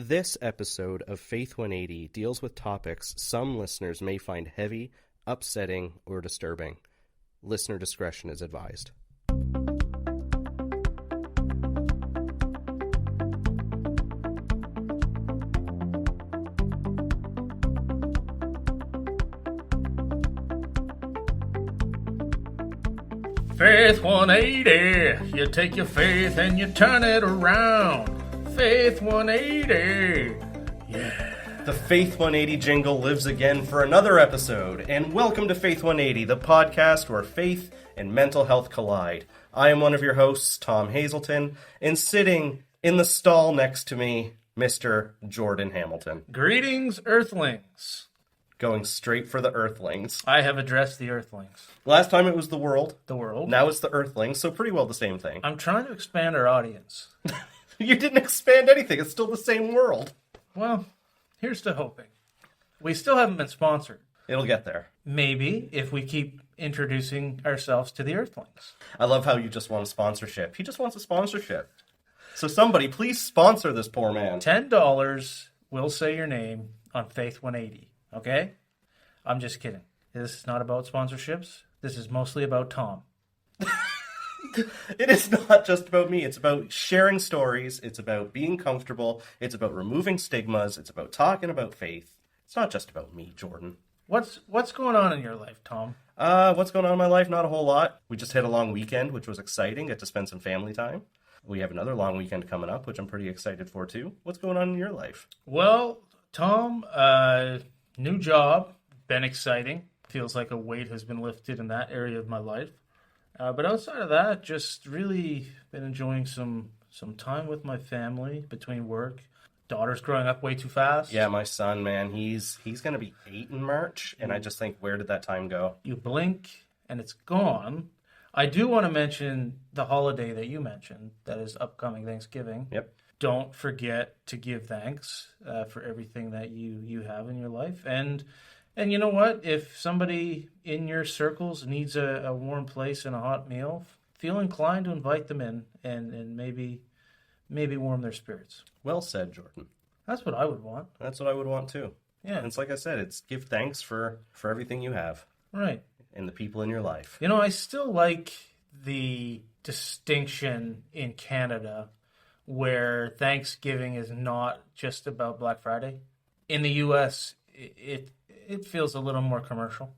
This episode of Faith 180 deals with topics some listeners may find heavy, upsetting, or disturbing. Listener discretion is advised. Faith 180, you take your faith and you turn it around. Faith 180, yeah. The Faith 180 jingle lives again for another episode, and welcome to Faith 180, the podcast where faith and mental health collide. I am one of your hosts, Tom Hazelton, and sitting in the stall next to me, Mr. Jordan Hamilton. Greetings, Earthlings. Going straight for the Earthlings. I have addressed the Earthlings. Last time it was the world. The world. Now it's the Earthlings, so pretty well the same thing. I'm trying to expand our audience. You didn't expand anything. It's still the same world. Well, here's to hoping. We still haven't been sponsored. It'll get there. Maybe if we keep introducing ourselves to the Earthlings. I love how you just want a sponsorship. He just wants a sponsorship. So somebody, please sponsor this poor man. $10 will say your name on Faith 180. Okay? I'm just kidding. This is not about sponsorships. This is mostly about Tom. It is not just about me. It's about sharing stories. It's about being comfortable. It's about removing stigmas. It's about talking about faith. It's not just about me, Jordan. What's going on in your life, Tom? What's going on in my life? Not a whole lot. We just hit a long weekend, which was exciting. Get to spend some family time. We have another long weekend coming up, which I'm pretty excited for, too. What's going on in your life? Well, Tom, new job, been exciting. Feels like a weight has been lifted in that area of my life. But outside of that, just really been enjoying some time with my family between work. Daughter's growing up way too fast. Yeah, my son, man, he's going to be 8 in March, and I just think, where did that time go? You blink, and it's gone. I do want to mention the holiday that you mentioned, that is upcoming Thanksgiving. Yep. Don't forget to give thanks for everything that you have in your life. And you know what? If somebody in your circles needs a warm place and a hot meal, feel inclined to invite them in and maybe warm their spirits. Well said, Jordan. That's what I would want. That's what I would want, too. Yeah. And it's like I said, it's give thanks for everything you have. Right. And the people in your life. You know, I still like the distinction in Canada where Thanksgiving is not just about Black Friday. In the U.S., it feels a little more commercial.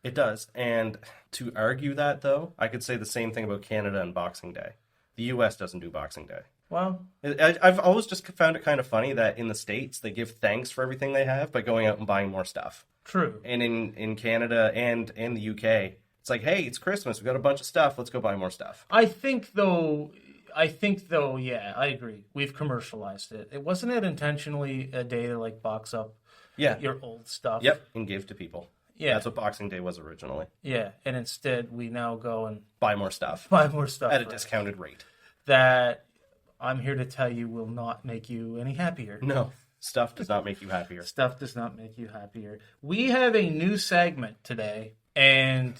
It does. And to argue that, though, I could say the same thing about Canada and Boxing Day. The U.S. doesn't do Boxing Day. Well, I've always just found it kind of funny that in the States, they give thanks for everything they have by going out and buying more stuff. True. And in Canada and the UK, it's like, hey, it's Christmas. We've got a bunch of stuff. Let's go buy more stuff. I think, though, yeah, I agree. We've commercialized it. It wasn't it intentionally a day to, like, box up your old stuff? Yep, and give to people. Yeah. That's what Boxing Day was originally. Yeah, and instead we now go and buy more stuff. At a discounted rate. That I'm here to tell you will not make you any happier. No, stuff does not make you happier. Stuff does not make you happier. We have a new segment today, and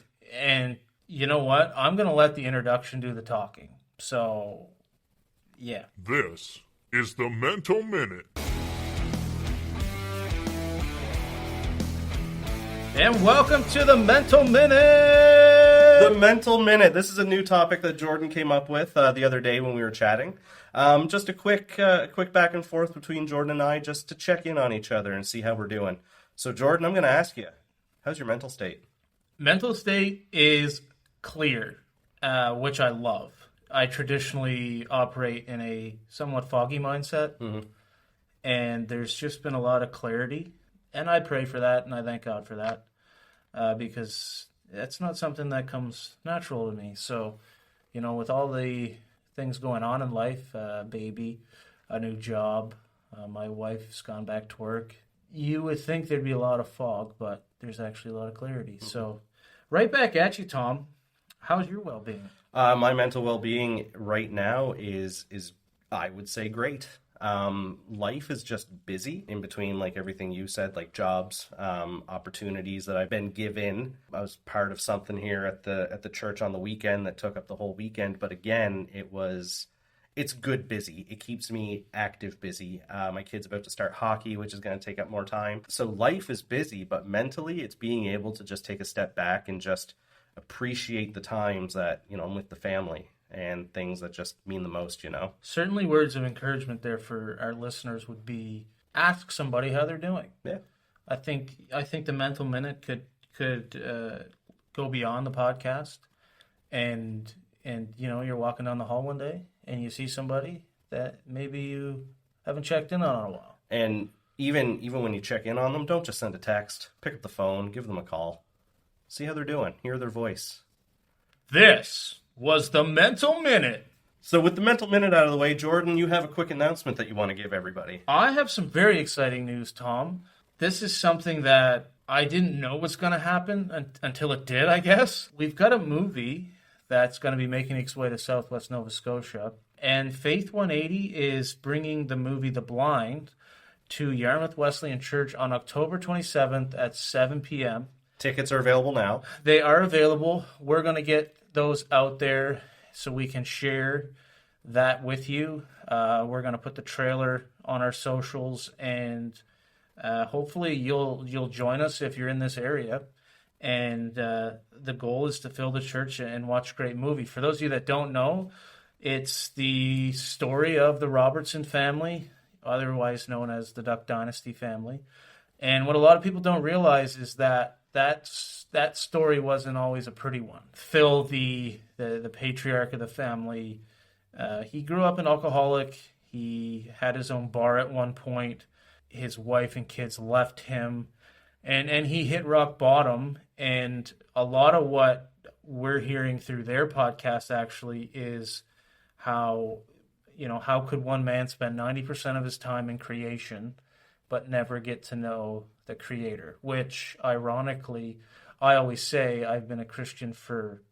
you know what? I'm going to let the introduction do the talking. So, yeah. This is the Mental Minute. And welcome to the Mental Minute! The Mental Minute. This is a new topic that Jordan came up with the other day when we were chatting. Just a quick back and forth between Jordan and I just to check in on each other and see how we're doing. So, Jordan, I'm going to ask you, how's your mental state? Mental state is clear, which I love. I traditionally operate in a somewhat foggy mindset, and there's just been a lot of clarity, and I pray for that, and I thank God for that, because that's not something that comes natural to me. So, you know, with all the things going on in life, baby, a new job, my wife's gone back to work, you would think there'd be a lot of fog, but there's actually a lot of clarity. So, right back at you, Tom. How's your well-being? My mental well-being right now is I would say great. Life is just busy in between, like everything you said, like jobs, opportunities that I've been given. I was part of something here at the church on the weekend that took up the whole weekend. But again, it was it's good busy. It keeps me active busy. My kid's about to start hockey, which is going to take up more time. So life is busy, but mentally it's being able to just take a step back and just appreciate the times that, I'm with the family and things that just mean the most, Certainly words of encouragement there for our listeners would be ask somebody how they're doing. Yeah. I think the mental minute could go beyond the podcast, and you're walking down the hall one day and you see somebody that maybe you haven't checked in on in a while. And even when you check in on them, don't just send a text. Pick up the phone, give them a call. See how they're doing. Hear their voice. This was the Mental Minute. So with the Mental Minute out of the way, Jordan, you have a quick announcement that you want to give everybody. I have some very exciting news, Tom. This is something that I didn't know was going to happen until it did, I guess. We've got a movie that's going to be making its way to Southwest Nova Scotia. And Faith 180 is bringing the movie The Blind to Yarmouth Wesleyan Church on October 27th at 7 p.m. Tickets are available now. They are available. We're going to get those out there so we can share that with you. We're going to put the trailer on our socials, and hopefully you'll join us if you're in this area. And the goal is to fill the church and watch a great movie. For those of you that don't know, it's the story of the Robertson family, otherwise known as the Duck Dynasty family. And what a lot of people don't realize is that story wasn't always a pretty one. Phil, the patriarch of the family, he grew up an alcoholic. He had his own bar at one point. His wife and kids left him, and he hit rock bottom. And a lot of what we're hearing through their podcast actually is how could one man spend 90% of his time in creation but never get to know the Creator, which ironically, I always say I've been a Christian for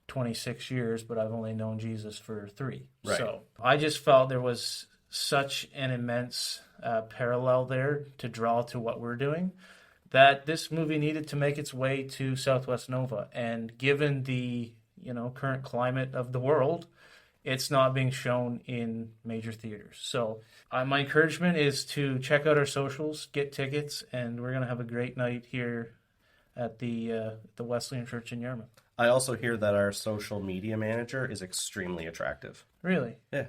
26 years, but I've only known Jesus for 3. Right. So I just felt there was such an immense parallel there to draw to what we're doing, that this movie needed to make its way to Southwest Nova. And given the current climate of the world, it's not being shown in major theaters. So my encouragement is to check out our socials, get tickets, and we're going to have a great night here at the Wesleyan Church in Yarmouth. I also hear that our social media manager is extremely attractive. Really? Yeah.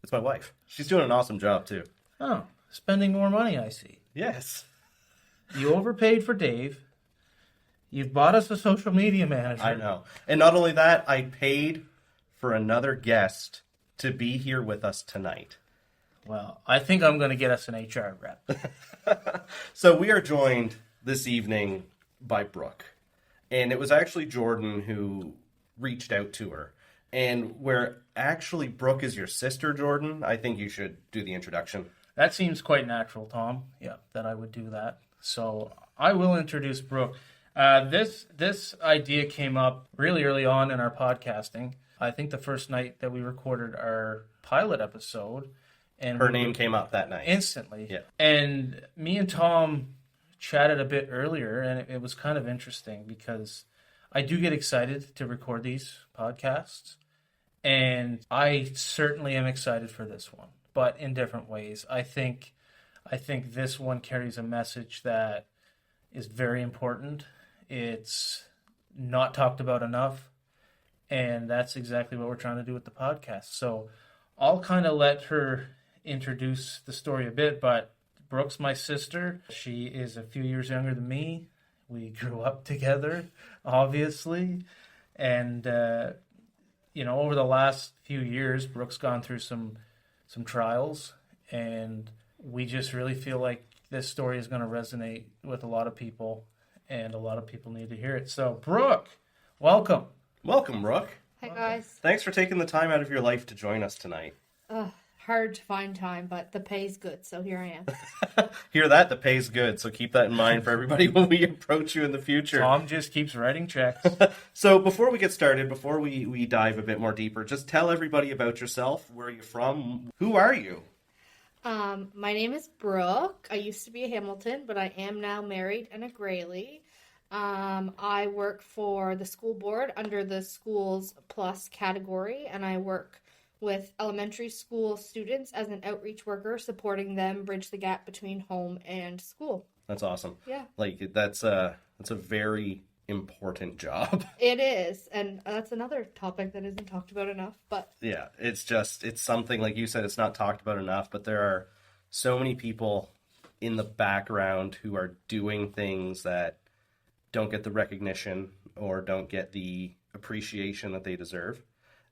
It's my wife. She's doing an awesome job, too. Oh, spending more money, I see. Yes. You overpaid for Dave. You've bought us a social media manager. I know. And not only that, I paid for another guest to be here with us tonight. Well, I think I'm going to get us an HR rep. So we are joined this evening by Brooke. And it was actually Jordan who reached out to her. And where actually Brooke is your sister, Jordan, I think you should do the introduction. That seems quite natural, Tom. Yeah, that I would do that. So I will introduce Brooke. This idea came up really early on in our podcasting. I think the first night that we recorded our pilot episode. And her name came up that night. Instantly. Yeah. And me and Tom chatted a bit earlier, and it was kind of interesting because I do get excited to record these podcasts. And I certainly am excited for this one, but in different ways. I think this one carries a message that is very important. It's not talked about enough, and that's exactly what we're trying to do with the podcast. So I'll kind of let her introduce the story a bit, but Brooke's my sister. She is a few years younger than me. We grew up together, obviously, and over the last few years, Brooke's gone through some trials, and we just really feel like this story is going to resonate with a lot of people, and a lot of people need to hear it. So, Brooke, welcome. Welcome, Brooke. Hi, guys. Thanks for taking the time out of your life to join us tonight. Hard to find time, but the pay's good, so here I am. Hear that? The pay's good, so keep that in mind for everybody when we approach you in the future. Tom just keeps writing checks. So before we get started, before we dive a bit more deeper, just tell everybody about yourself. Where are you from? Who are you? My name is Brooke. I used to be a Hamilton, but I am now married and a Grayley. I work for the school board under the Schools Plus category, and I work with elementary school students as an outreach worker, supporting them bridge the gap between home and school. That's awesome. Yeah. Like, that's a very important job. It is, and that's another topic that isn't talked about enough, but... Yeah, it's something, like you said, it's not talked about enough, but there are so many people in the background who are doing things that don't get the recognition or don't get the appreciation that they deserve.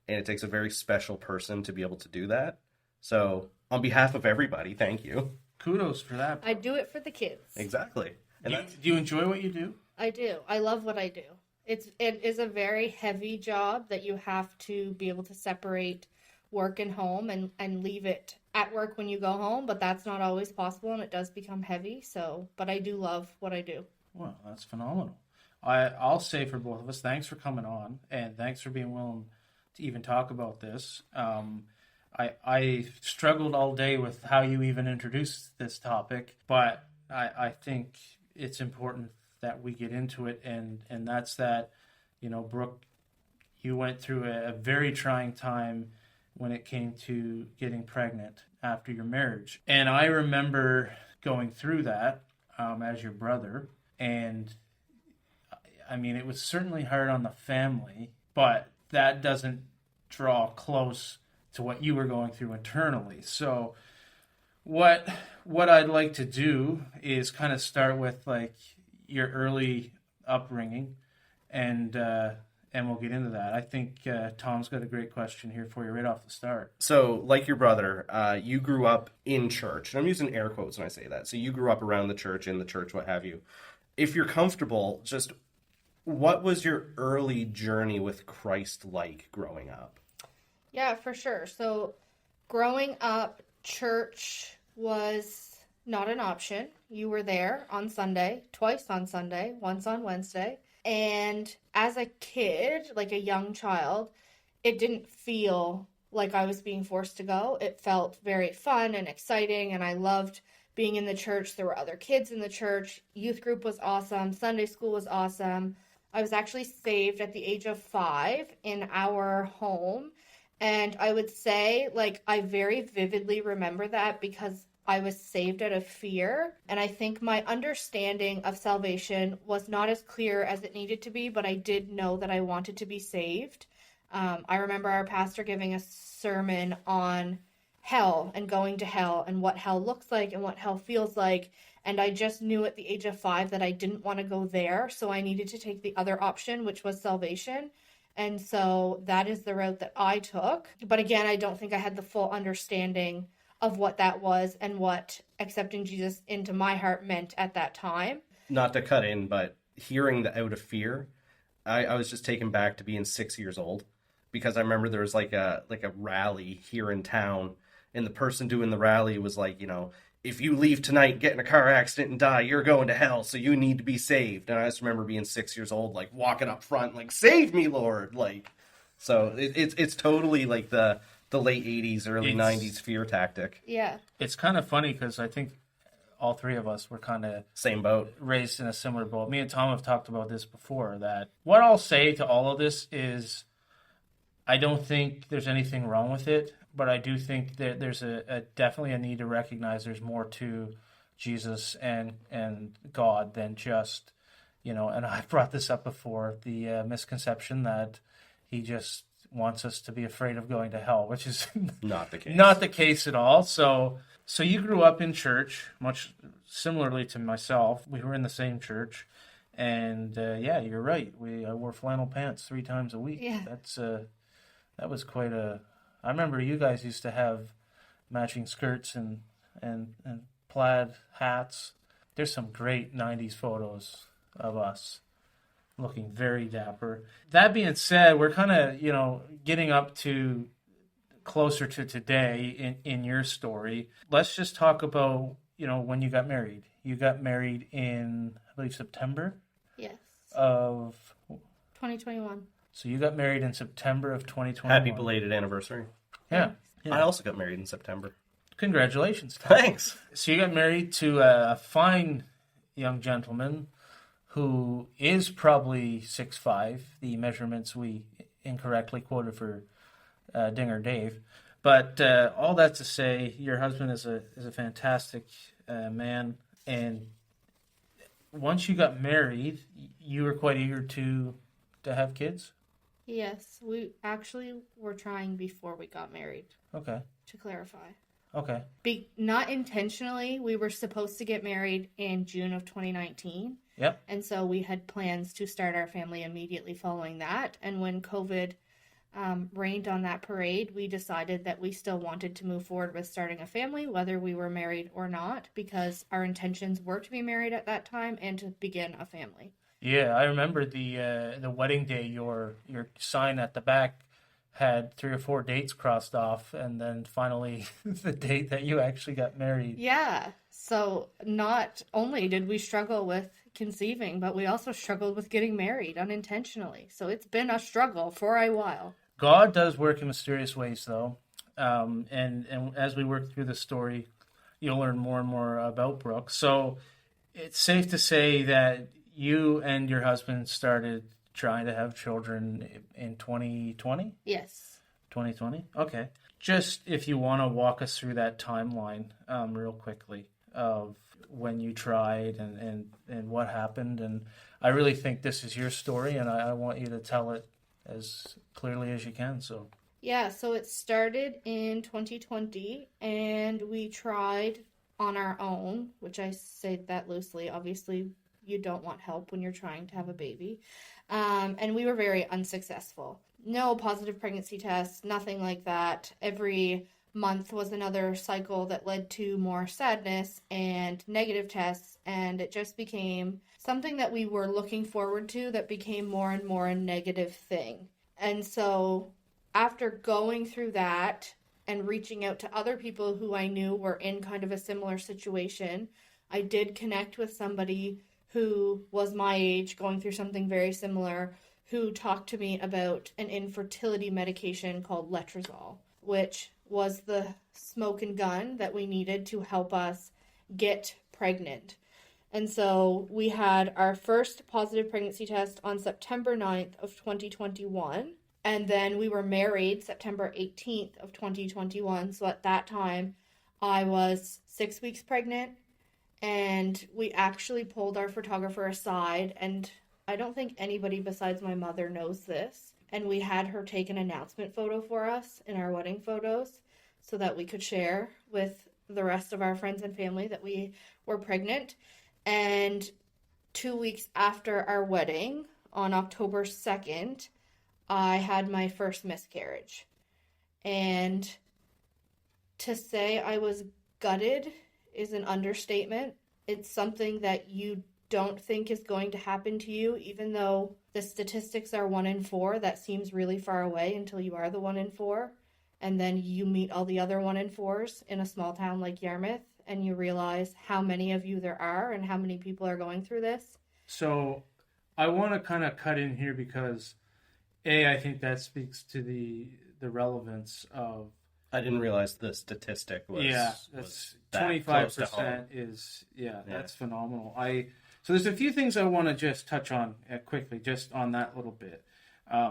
And it takes a very special person to be able to do that. So, on behalf of everybody, thank you. Kudos for that. I do it for the kids. Exactly. And Do you enjoy what you do? I do. I love what I do. It is a very heavy job that you have to be able to separate work and home and leave it at work when you go home, but that's not always possible and it does become heavy. But I do love what I do. Well, that's phenomenal. I'll say for both of us, thanks for coming on and thanks for being willing to even talk about this. I struggled all day with how you even introduced this topic, but I think it's important that we get into it, and that's that, Brooke, you went through a very trying time when it came to getting pregnant after your marriage. And I remember going through that as your brother, and I mean, it was certainly hard on the family, but that doesn't draw close to what you were going through internally. So what I'd like to do is kind of start with like your early upbringing, and we'll get into that. I think Tom's got a great question here for you right off the start. So, like your brother, you grew up in church. And I'm using air quotes when I say that. So you grew up around the church, in the church, what have you. If you're comfortable, just what was your early journey with Christ like growing up? Yeah, for sure. So growing up, church was not an option. You were there on Sunday, twice on Sunday, once on Wednesday. And as a kid, like a young child, it didn't feel like I was being forced to go. It felt very fun and exciting, and I loved being in the church. There were other kids in the church. Youth group was awesome. Sunday school was awesome. I was actually saved at the age of 5 in our home. And I would say, like, I very vividly remember that because I was saved out of fear. And I think my understanding of salvation was not as clear as it needed to be, but I did know that I wanted to be saved. I remember our pastor giving a sermon on hell and going to hell and what hell looks like and what hell feels like. And I just knew at the age of 5 that I didn't want to go there. So I needed to take the other option, which was salvation. And so that is the route that I took. But again, I don't think I had the full understanding of what that was and what accepting Jesus into my heart meant at that time. Not to cut in, but hearing the out of fear, I was just taken back to being 6 years old, because I remember there was like a rally here in town, and the person doing the rally was like, if you leave tonight, get in a car accident and die, you're going to hell, so you need to be saved. And I just remember being 6 years old, like walking up front, like, save me, Lord. Like, so it's totally like the late 80s, early 90s fear tactic. Yeah. It's kind of funny because I think all three of us were kind of same boat, raised in a similar boat. Me and Tom have talked about this before, that what I'll say to all of this is I don't think there's anything wrong with it, but I do think that there's definitely a need to recognize there's more to Jesus and God than just, and I've brought this up before, the misconception that he just wants us to be afraid of going to hell, which is not the case. Not the case at all. So you grew up in church, much similarly to myself. We were in the same church, and yeah, you're right. I wore flannel pants 3 times a week. Yeah. That was quite a. I remember you guys used to have matching skirts and plaid hats. There's some great 90s photos of us looking very dapper. That being said, we're kind of, getting up to closer to today in your story. Let's just talk about, when you got married. You got married in, I believe, September? Yes. Of 2021. So you got married in September of 2021. Happy belated anniversary. Yeah. I also got married in September. Congratulations, Tom. Thanks. So you got married to a fine young gentleman who is probably 6'5", the measurements we incorrectly quoted for Dinger Dave. But all that to say, your husband is a fantastic man, and once you got married, you were quite eager to have kids. Yes, we actually were trying before we got married. Okay. To clarify. Okay. Not intentionally. We were supposed to get married in June of 2019. Yep. And so we had plans to start our family immediately following that. And when COVID rained on that parade, we decided that we still wanted to move forward with starting a family, whether we were married or not, because our intentions were to be married at that time and to begin a family. Yeah, I remember the wedding day. Your sign at the back had 3 or 4 dates crossed off, and then finally the date that you actually got married. Yeah. So not only did we struggle with conceiving, but we also struggled with getting married unintentionally. So it's been a struggle for a while. God does work in mysterious ways, though. And as we work through the story, you'll learn more and more about Brooke. So it's safe to say that you and your husband started trying to have children in 2020? Yes. 2020? Okay. Just if you want to walk us through that timeline real quickly of when you tried and what happened. And I really think this is your story, and I want you to tell it as clearly as you can. So yeah, so it started in 2020, and we tried on our own, which I say that loosely. Obviously, you don't want help when you're trying to have a baby. And we were very unsuccessful. No positive pregnancy tests, nothing like that. Every month was another cycle that led to more sadness and negative tests, and it just became something that we were looking forward to that became more and more a negative thing. And so after going through that and reaching out to other people who I knew were in kind of a similar situation, I did connect with somebody who was my age, going through something very similar, who talked to me about an infertility medication called letrozole, which was the smoke and gun that we needed to help us get pregnant. And so we had our first positive pregnancy test on September 9th of 2021, and then we were married September 18th of 2021. So at that time, I was 6 weeks pregnant. And we actually pulled our photographer aside, and I don't think anybody besides my mother knows this. And we had her take an announcement photo for us in our wedding photos so that we could share with the rest of our friends and family that we were pregnant. And 2 weeks after our wedding, on October 2nd, I had my first miscarriage. And to say I was gutted is an understatement. It's something that you don't think is going to happen to you, even though the statistics are 1 in 4. That seems really far away until you are the 1 in 4. And then you meet all the other 1 in 4s in a small town like Yarmouth, and you realize how many of you there are and how many people are going through this. So I want to kind of cut in here because, I think that speaks to the relevance of. I didn't realize the statistic was. Yeah, that's 25% is that's phenomenal. So there's a few things I want to just touch on quickly, just on that little bit.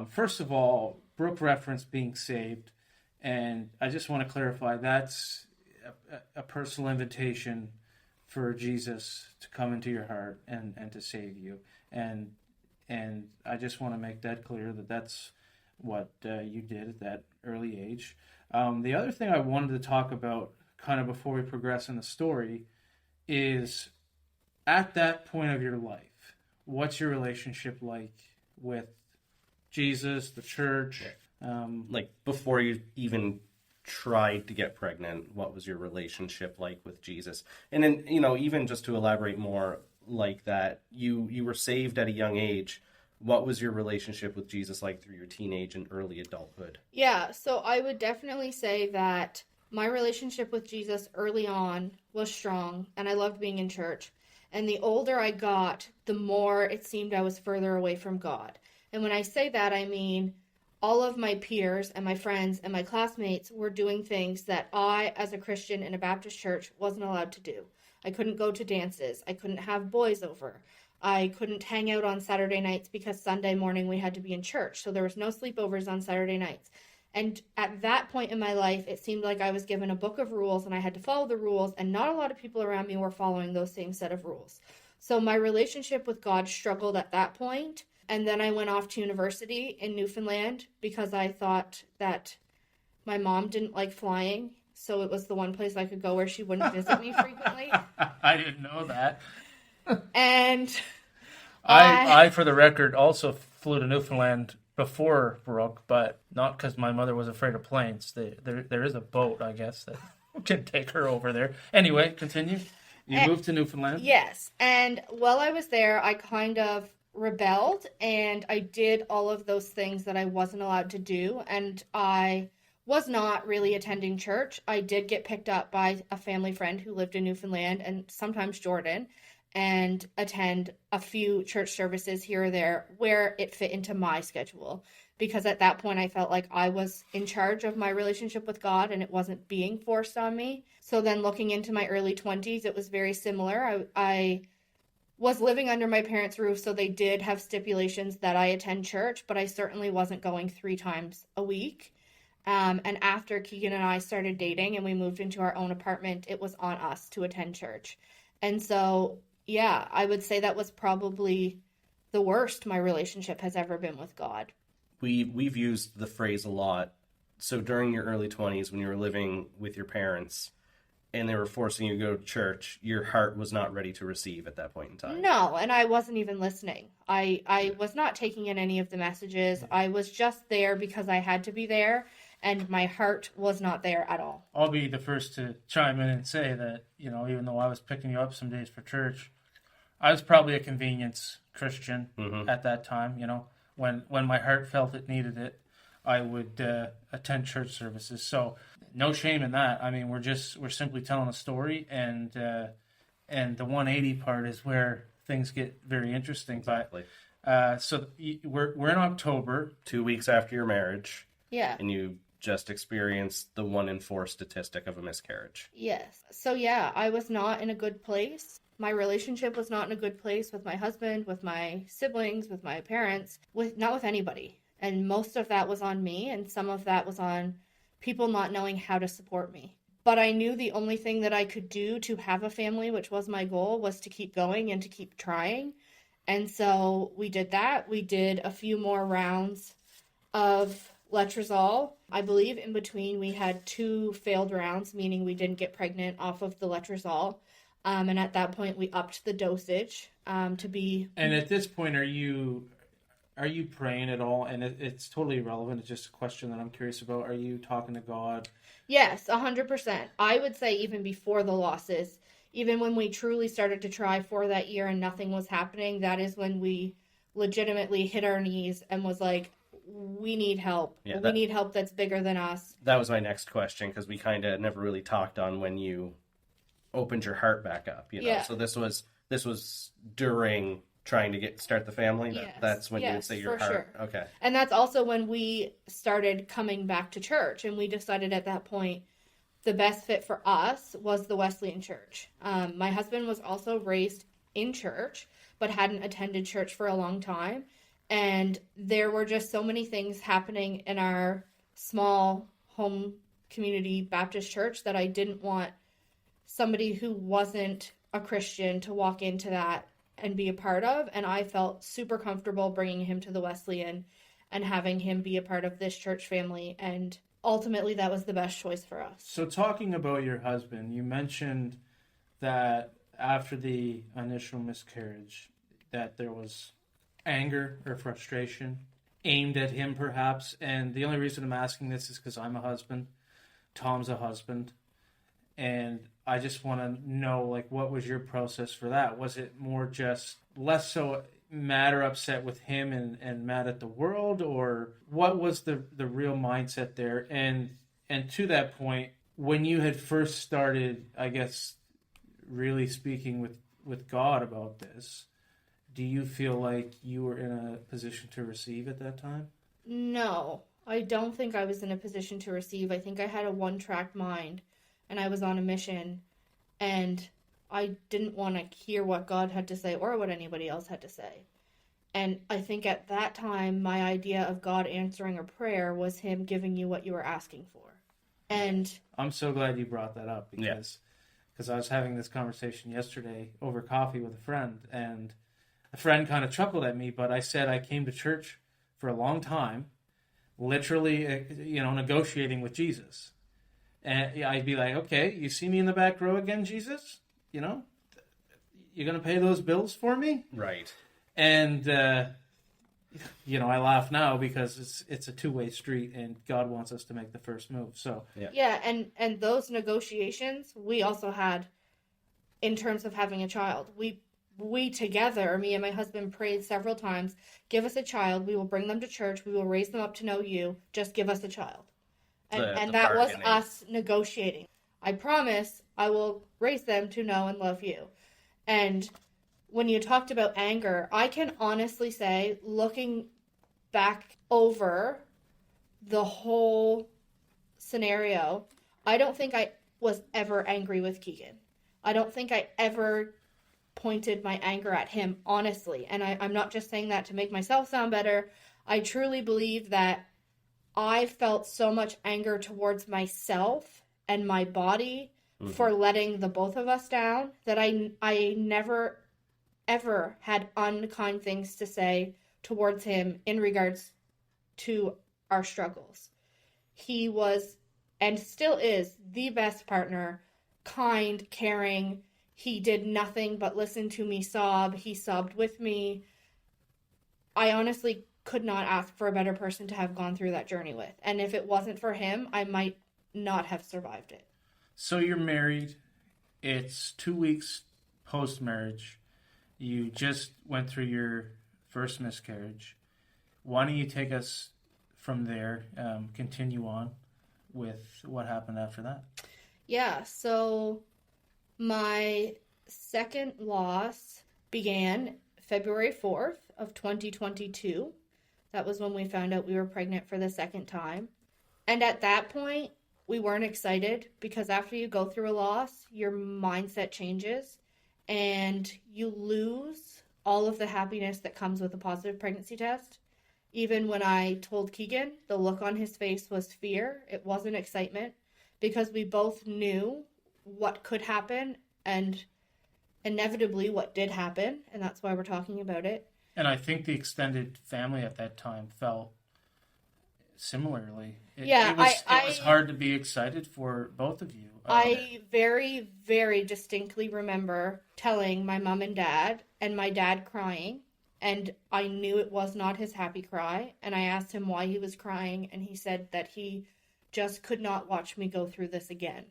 First of all, Brooke referenced being saved, and I just want to clarify that's a personal invitation for Jesus to come into your heart and to save you, and I just want to make that clear that that's what you did at that early age. The other thing I wanted to talk about kind of before we progress in the story is at that point of your life, what's your relationship like with Jesus, the church? Like before you even tried to get pregnant, what was your relationship like with Jesus? And then, even just to elaborate more like that, you were saved at a young age. What was your relationship with Jesus like through your teenage and early adulthood? Yeah, so I would definitely say that my relationship with Jesus early on was strong, and I loved being in church. And the older I got, the more it seemed I was further away from God. And when I say that, I mean all of my peers and my friends and my classmates were doing things that I, as a Christian in a Baptist church, wasn't allowed to do. I couldn't go to dances. I couldn't have boys over. I couldn't hang out on Saturday nights because Sunday morning we had to be in church. So there was no sleepovers on Saturday nights. And at that point in my life, it seemed like I was given a book of rules and I had to follow the rules, and not a lot of people around me were following those same set of rules. So my relationship with God struggled at that point. And then I went off to university in Newfoundland because I thought that my mom didn't like flying. So it was the one place I could go where she wouldn't visit me frequently. I didn't know that. And I, for the record, also flew to Newfoundland before Brooke, but not because my mother was afraid of planes. There is a boat, I guess, that can take her over there. Anyway, continue. You moved to Newfoundland? Yes. And while I was there, I kind of rebelled and I did all of those things that I wasn't allowed to do. And I was not really attending church. I did get picked up by a family friend who lived in Newfoundland and sometimes Jordan, and attend a few church services here or there where it fit into my schedule. Because at that point, I felt like I was in charge of my relationship with God and it wasn't being forced on me. So then looking into my early 20s, it was very similar. I was living under my parents' roof, so they did have stipulations that I attend church, but I certainly wasn't going 3 times a week. And after Keegan and I started dating and we moved into our own apartment, it was on us to attend church. And so, yeah, I would say that was probably the worst my relationship has ever been with God. We've used the phrase a lot. So during your early 20s, when you were living with your parents and they were forcing you to go to church, your heart was not ready to receive at that point in time. No, and I wasn't even listening. I was not taking in any of the messages. I was just there because I had to be there, and my heart was not there at all. I'll be the first to chime in and say that, even though I was picking you up some days for church, I was probably a convenience Christian at that time, When my heart felt it needed it, I would attend church services. So no shame in that. I mean, we're simply telling a story, and the 180 part is where things get very interesting. Exactly. But so we're in October, 2 weeks after your marriage. Yeah. And you just experienced the 1 in 4 statistic of a miscarriage. Yes. So yeah, I was not in a good place. My relationship was not in a good place with my husband, with my siblings, with my parents, not with anybody. And most of that was on me, and some of that was on people not knowing how to support me. But I knew the only thing that I could do to have a family, which was my goal, was to keep going and to keep trying. And so we did that. We did a few more rounds of letrozole. I believe in between we had 2 failed rounds, meaning we didn't get pregnant off of the letrozole. And at that point, we upped the dosage to be... And at this point, are you praying at all? And it's totally irrelevant. It's just a question that I'm curious about. Are you talking to God? Yes, 100%. I would say even before the losses, even when we truly started to try for that year and nothing was happening, that is when we legitimately hit our knees and was like, we need help. Yeah, we need help that's bigger than us. That was my next question, because we kind of never really talked on when you opened your heart back up, Yeah. So this was during trying to start the family. Yes. That's when you would say your heart. Sure. Okay. And that's also when we started coming back to church, and we decided at that point the best fit for us was the Wesleyan church. My husband was also raised in church, but hadn't attended church for a long time. And there were just so many things happening in our small home community Baptist church that I didn't want somebody who wasn't a Christian to walk into that and be a part of. And I felt super comfortable bringing him to the Wesleyan and having him be a part of this church family. And ultimately, that was the best choice for us. So talking about your husband, you mentioned that after the initial miscarriage, that there was anger or frustration aimed at him perhaps. And the only reason I'm asking this is because I'm a husband. Tom's a husband. And I just want to know, what was your process for that? Was it more just less so mad or upset with him and mad at the world? Or what was the real mindset there? And to that point, when you had first started, I guess, really speaking with God about this, do you feel like you were in a position to receive at that time? No, I don't think I was in a position to receive. I think I had a one-track mind. And I was on a mission, and I didn't want to hear what God had to say or what anybody else had to say. And I think at that time, my idea of God answering a prayer was him giving you what you were asking for. And I'm so glad you brought that up because I was having this conversation yesterday over coffee with a friend, and a friend kind of chuckled at me, but I said I came to church for a long time, literally, negotiating with Jesus. And I'd be like, okay, you see me in the back row again, Jesus? You're going to pay those bills for me? Right. And, I laugh now because it's a two-way street and God wants us to make the first move. So yeah, and those negotiations we also had in terms of having a child. We together, me and my husband, prayed several times, give us a child, we will bring them to church, we will raise them up to know you, just give us a child. And that was us negotiating. I promise I will raise them to know and love you. And when you talked about anger, I can honestly say, looking back over the whole scenario, I don't think I was ever angry with Keegan. I don't think I ever pointed my anger at him, honestly. And I'm not just saying that to make myself sound better. I truly believe that I felt so much anger towards myself and my body for letting the both of us down that I never, ever had unkind things to say towards him in regards to our struggles. He was, and still is, the best partner, kind, caring. He did nothing but listen to me sob. He sobbed with me. I honestly could not ask for a better person to have gone through that journey with. And if it wasn't for him, I might not have survived it. So you're married. It's 2 weeks post-marriage. You just went through your first miscarriage. Why don't you take us from there, continue on with what happened after that? Yeah, so my second loss began February 4th of 2022. That was when we found out we were pregnant for the second time. And at that point, we weren't excited because after you go through a loss, your mindset changes and you lose all of the happiness that comes with a positive pregnancy test. Even when I told Keegan, the look on his face was fear. It wasn't excitement because we both knew what could happen and inevitably what did happen. And that's why we're talking about it. And I think the extended family at that time felt similarly. It was hard to be excited for both of you. I very, very distinctly remember telling my mom and dad, and my dad crying, and I knew it was not his happy cry, and I asked him why he was crying, and he said that he just could not watch me go through this again.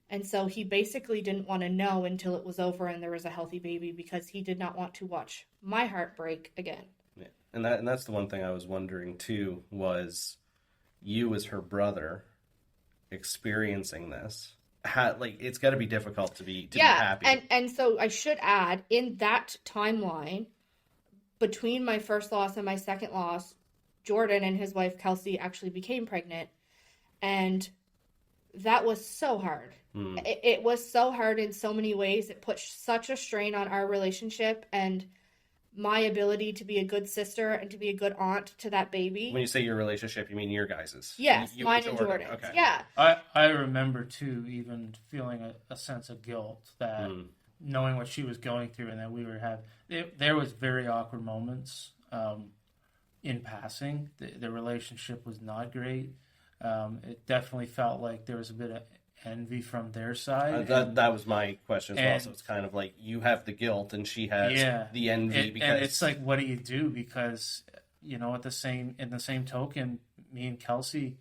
And so he basically didn't want to know until it was over and there was a healthy baby because he did not want to watch my heart break again. Yeah. And that's the one thing I was wondering too, was you as her brother experiencing this. It's got to be difficult to be happy. And so I should add, in that timeline, between my first loss and my second loss, Jordan and his wife Kelsey actually became pregnant. And that was so hard. It was so hard in so many ways. It put such a strain on our relationship and my ability to be a good sister and to be a good aunt to that baby. When you say your relationship, you mean your guys's? Yes, mine and Jordan's. Okay. Yeah. I remember, too, even feeling a sense of guilt that knowing what she was going through and that we were having... There was very awkward moments in passing. The relationship was not great. It definitely felt like there was a bit of envy from their side. That was my question as well. So it's kind of like you have the guilt and she has the envy. And it's like, what do you do? Because, in the same token, me and Kelsey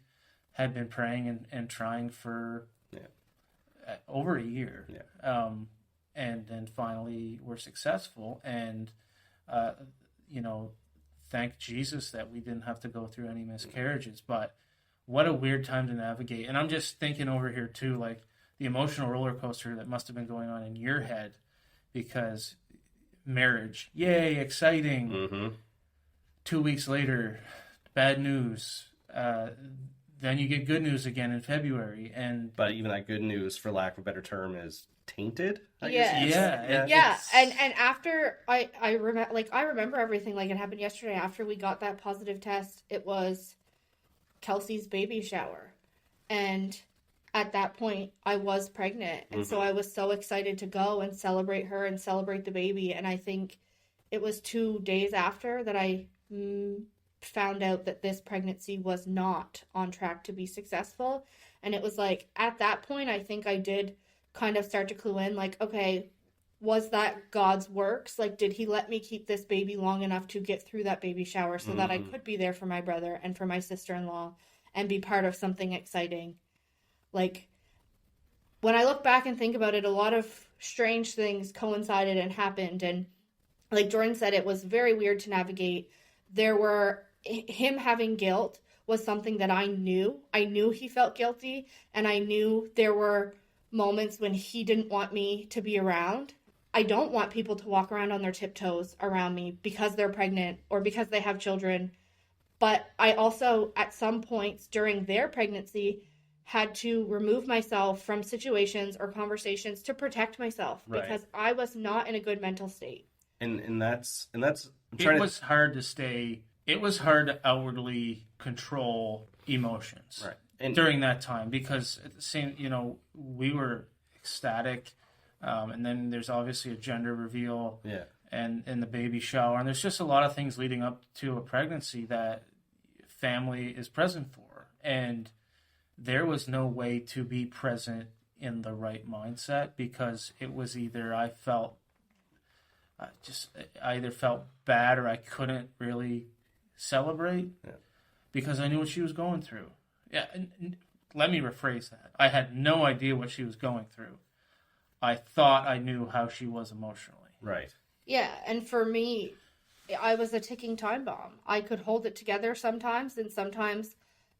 had been praying and trying for over a year. Yeah. And then finally we're successful. And, thank Jesus that we didn't have to go through any miscarriages. But what a weird time to navigate. And I'm just thinking over here, too, like the emotional roller coaster that must have been going on in your head because marriage, yay, exciting. Mm-hmm. 2 weeks later, bad news. Then you get good news again in February. But even that good news, for lack of a better term, is tainted. I Yes. guess. Yeah, and after I remember everything like it happened yesterday. After we got that positive test, it was Kelsey's baby shower, and at that point I was pregnant, and so I was so excited to go and celebrate her and celebrate the baby. And I think it was 2 days after that I found out that this pregnancy was not on track to be successful. And it was like at that point I think I did kind of start to clue in, like, okay, was that God's works? Like, did he let me keep this baby long enough to get through that baby shower so that I could be there for my brother and for my sister-in-law and be part of something exciting? Like, when I look back and think about it, a lot of strange things coincided and happened. And like Jordan said, it was very weird to navigate. Him having guilt was something that I knew. I knew he felt guilty, and I knew there were moments when he didn't want me to be around. I don't want people to walk around on their tiptoes around me because they're pregnant or because they have children. But I also, at some points during their pregnancy, had to remove myself from situations or conversations to protect myself because I was not in a good mental state. And that's it was hard to stay. It was hard to outwardly control emotions during that time because at the same, we were ecstatic, and then there's obviously a gender reveal, and the baby shower, and there's just a lot of things leading up to a pregnancy that family is present for, and there was no way to be present in the right mindset because it was either I either felt bad or I couldn't really celebrate because I knew what she was going through. Yeah, and let me rephrase that. I had no idea what she was going through. I thought I knew how she was emotionally. Right. Yeah, and for me, I was a ticking time bomb. I could hold it together sometimes, and sometimes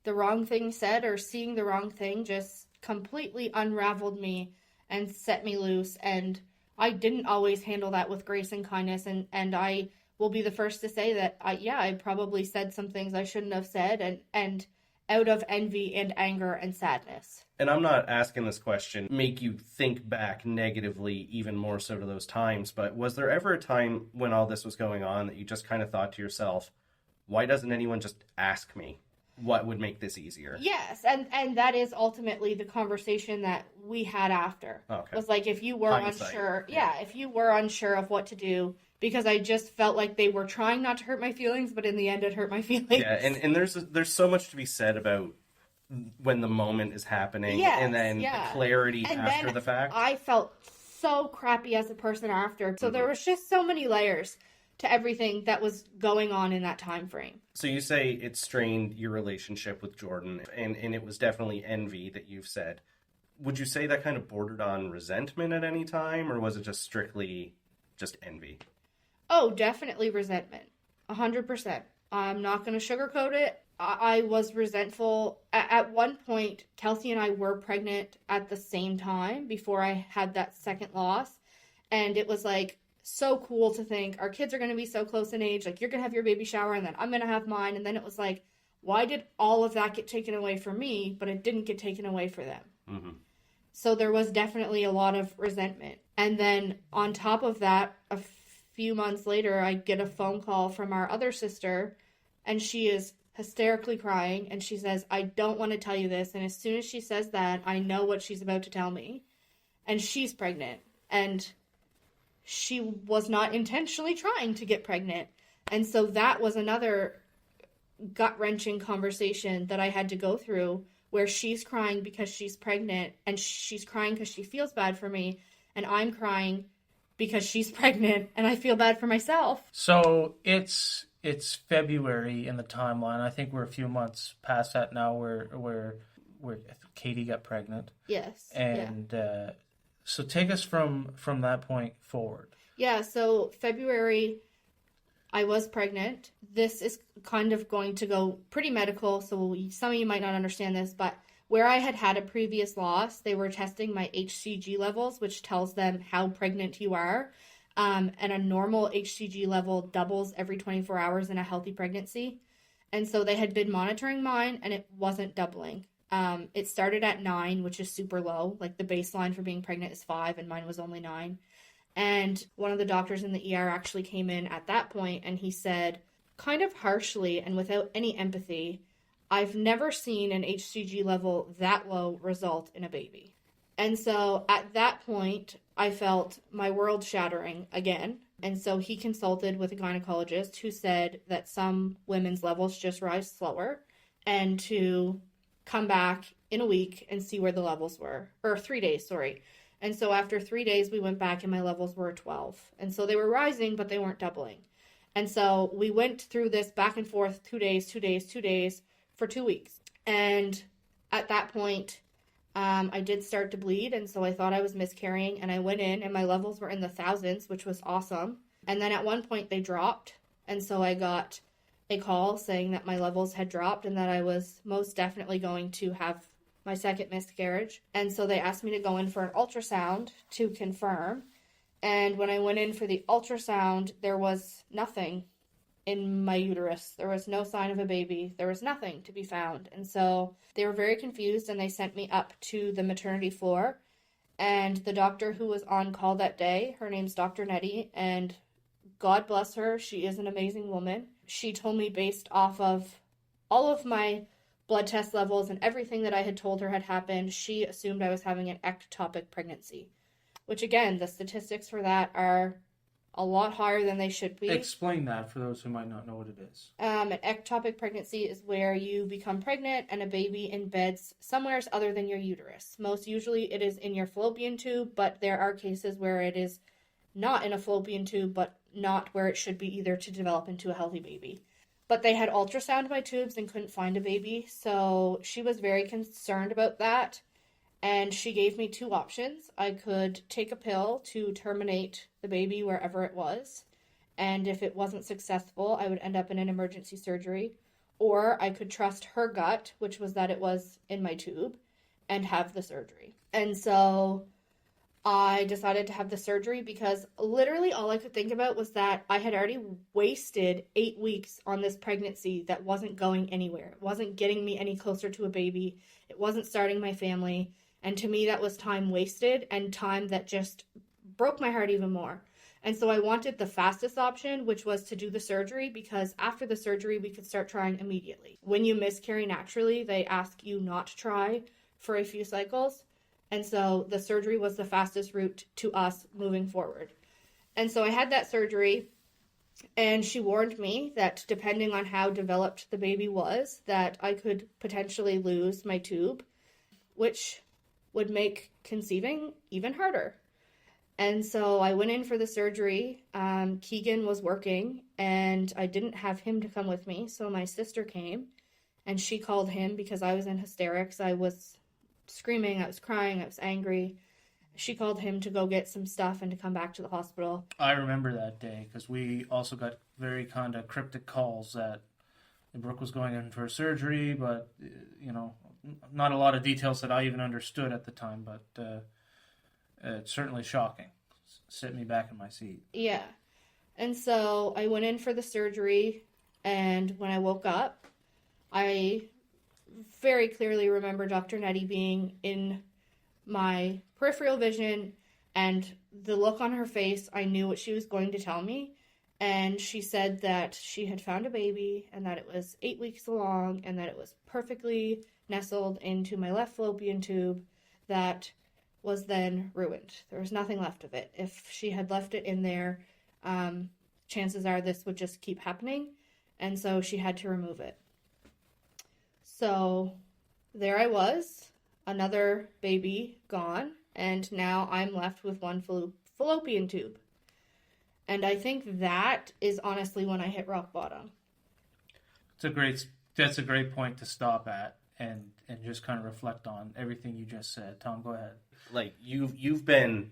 the wrong thing said or seeing the wrong thing just completely unraveled me and set me loose. And I didn't always handle that with grace and kindness, and I will be the first to say that I probably said some things I shouldn't have said, and out of envy and anger and sadness. And I'm not asking this question make you think back negatively even more so to those times, but was there ever a time when all this was going on that you just kind of thought to yourself, why doesn't anyone just ask me what would make this easier? Yes, and that is ultimately the conversation that we had after. Okay. Was like, if you were unsure, if you were unsure of what to do, because I just felt like they were trying not to hurt my feelings, but in the end it hurt my feelings. Yeah, and there's so much to be said about when the moment is happening, and then the clarity and after the fact. I felt so crappy as a person after. So there was just so many layers to everything that was going on in that time frame. So you say it strained your relationship with Jordan, and it was definitely envy that you've said. Would you say that kind of bordered on resentment at any time, or was it just strictly just envy? Oh, definitely resentment. 100%. I'm not going to sugarcoat it. I was resentful. At one point, Kelsey and I were pregnant at the same time before I had that second loss. And it was like so cool to think our kids are going to be so close in age. Like, you're going to have your baby shower and then I'm going to have mine. And then it was like, why did all of that get taken away from me, but it didn't get taken away for them? Mm-hmm. So there was definitely a lot of resentment. And then on top of that, a few months later, I get a phone call from our other sister, and she is hysterically crying, and she says, I don't want to tell you this. And as soon as she says that, I know what she's about to tell me. And she's pregnant. And she was not intentionally trying to get pregnant. And so that was another gut-wrenching conversation that I had to go through, where she's crying because she's pregnant, and she's crying because she feels bad for me, and I'm crying because she's pregnant and I feel bad for myself. So it's February in the timeline. I think we're a few months past that now where Katie got pregnant. Yes. And so take us from that point forward. Yeah, so February, I was pregnant. This is kind of going to go pretty medical, so some of you might not understand this, but where I had a previous loss, they were testing my HCG levels, which tells them how pregnant you are. And a normal HCG level doubles every 24 hours in a healthy pregnancy. And so they had been monitoring mine, and it wasn't doubling. It started at 9, which is super low. Like the baseline for being pregnant is 5, and mine was only 9. And one of the doctors in the ER actually came in at that point, and he said, kind of harshly and without any empathy, I've never seen an HCG level that low result in a baby. And so at that point, I felt my world shattering again. And so he consulted with a gynecologist who said that some women's levels just rise slower, and to come back in a week and see where the levels were, or 3 days, sorry. And so after 3 days, we went back and my levels were 12. And so they were rising, but they weren't doubling. And so we went through this back and forth 2 days, 2 days, 2 days for 2 weeks. And at that point, I did start to bleed. And so I thought I was miscarrying, and I went in and my levels were in the thousands, which was awesome. And then at one point they dropped. And so I got a call saying that my levels had dropped and that I was most definitely going to have my second miscarriage. And so they asked me to go in for an ultrasound to confirm. And when I went in for the ultrasound, there was nothing in my uterus. There was no sign of a baby. There was nothing to be found. And so they were very confused, and they sent me up to the maternity floor. And the doctor who was on call that day, her name's Dr. Nettie, and God bless her, she is an amazing woman. She told me, based off of all of my blood test levels and everything that I had told her had happened, she assumed I was having an ectopic pregnancy. Which, again, the statistics for that are a lot higher than they should be. Explain that for those who might not know what it is. An ectopic pregnancy is where you become pregnant and a baby embeds somewhere other than your uterus. Most usually it is in your fallopian tube, but there are cases where it is not in a fallopian tube, but not where it should be either to develop into a healthy baby. But they had ultrasound my tubes and couldn't find a baby, so she was very concerned about that. And she gave me 2 options. I could take a pill to terminate the baby wherever it was. And if it wasn't successful, I would end up in an emergency surgery. Or I could trust her gut, which was that it was in my tube, and have the surgery. And so I decided to have the surgery because literally all I could think about was that I had already wasted 8 weeks on this pregnancy that wasn't going anywhere. It wasn't getting me any closer to a baby. It wasn't starting my family. And to me, that was time wasted and time that just broke my heart even more. And so I wanted the fastest option, which was to do the surgery, because after the surgery, we could start trying immediately. When you miscarry naturally, they ask you not to try for a few cycles. And so the surgery was the fastest route to us moving forward. And so I had that surgery, and she warned me that depending on how developed the baby was, that I could potentially lose my tube, which would make conceiving even harder. And so I went in for the surgery. Keegan was working, and I didn't have him to come with me. So my sister came, and she called him because I was in hysterics. I was screaming, I was crying, I was angry. She called him to go get some stuff and to come back to the hospital. I remember that day because we also got very kind of cryptic calls that Brooke was going in for surgery, but, not a lot of details that I even understood at the time, but it's certainly shocking. Set me back in my seat. Yeah. And so I went in for the surgery, and when I woke up, I very clearly remember Dr. Nettie being in my peripheral vision, and the look on her face, I knew what she was going to tell me. And she said that she had found a baby and that it was 8 weeks along and that it was perfectly nestled into my left fallopian tube that was then ruined. There was nothing left of it. If she had left it in there, chances are this would just keep happening. And so she had to remove it. So there I was, another baby gone, and now I'm left with one fallopian tube. And I think that is honestly when I hit rock bottom. That's a great point to stop at and just kind of reflect on everything you just said. Tom, go ahead. Like you've been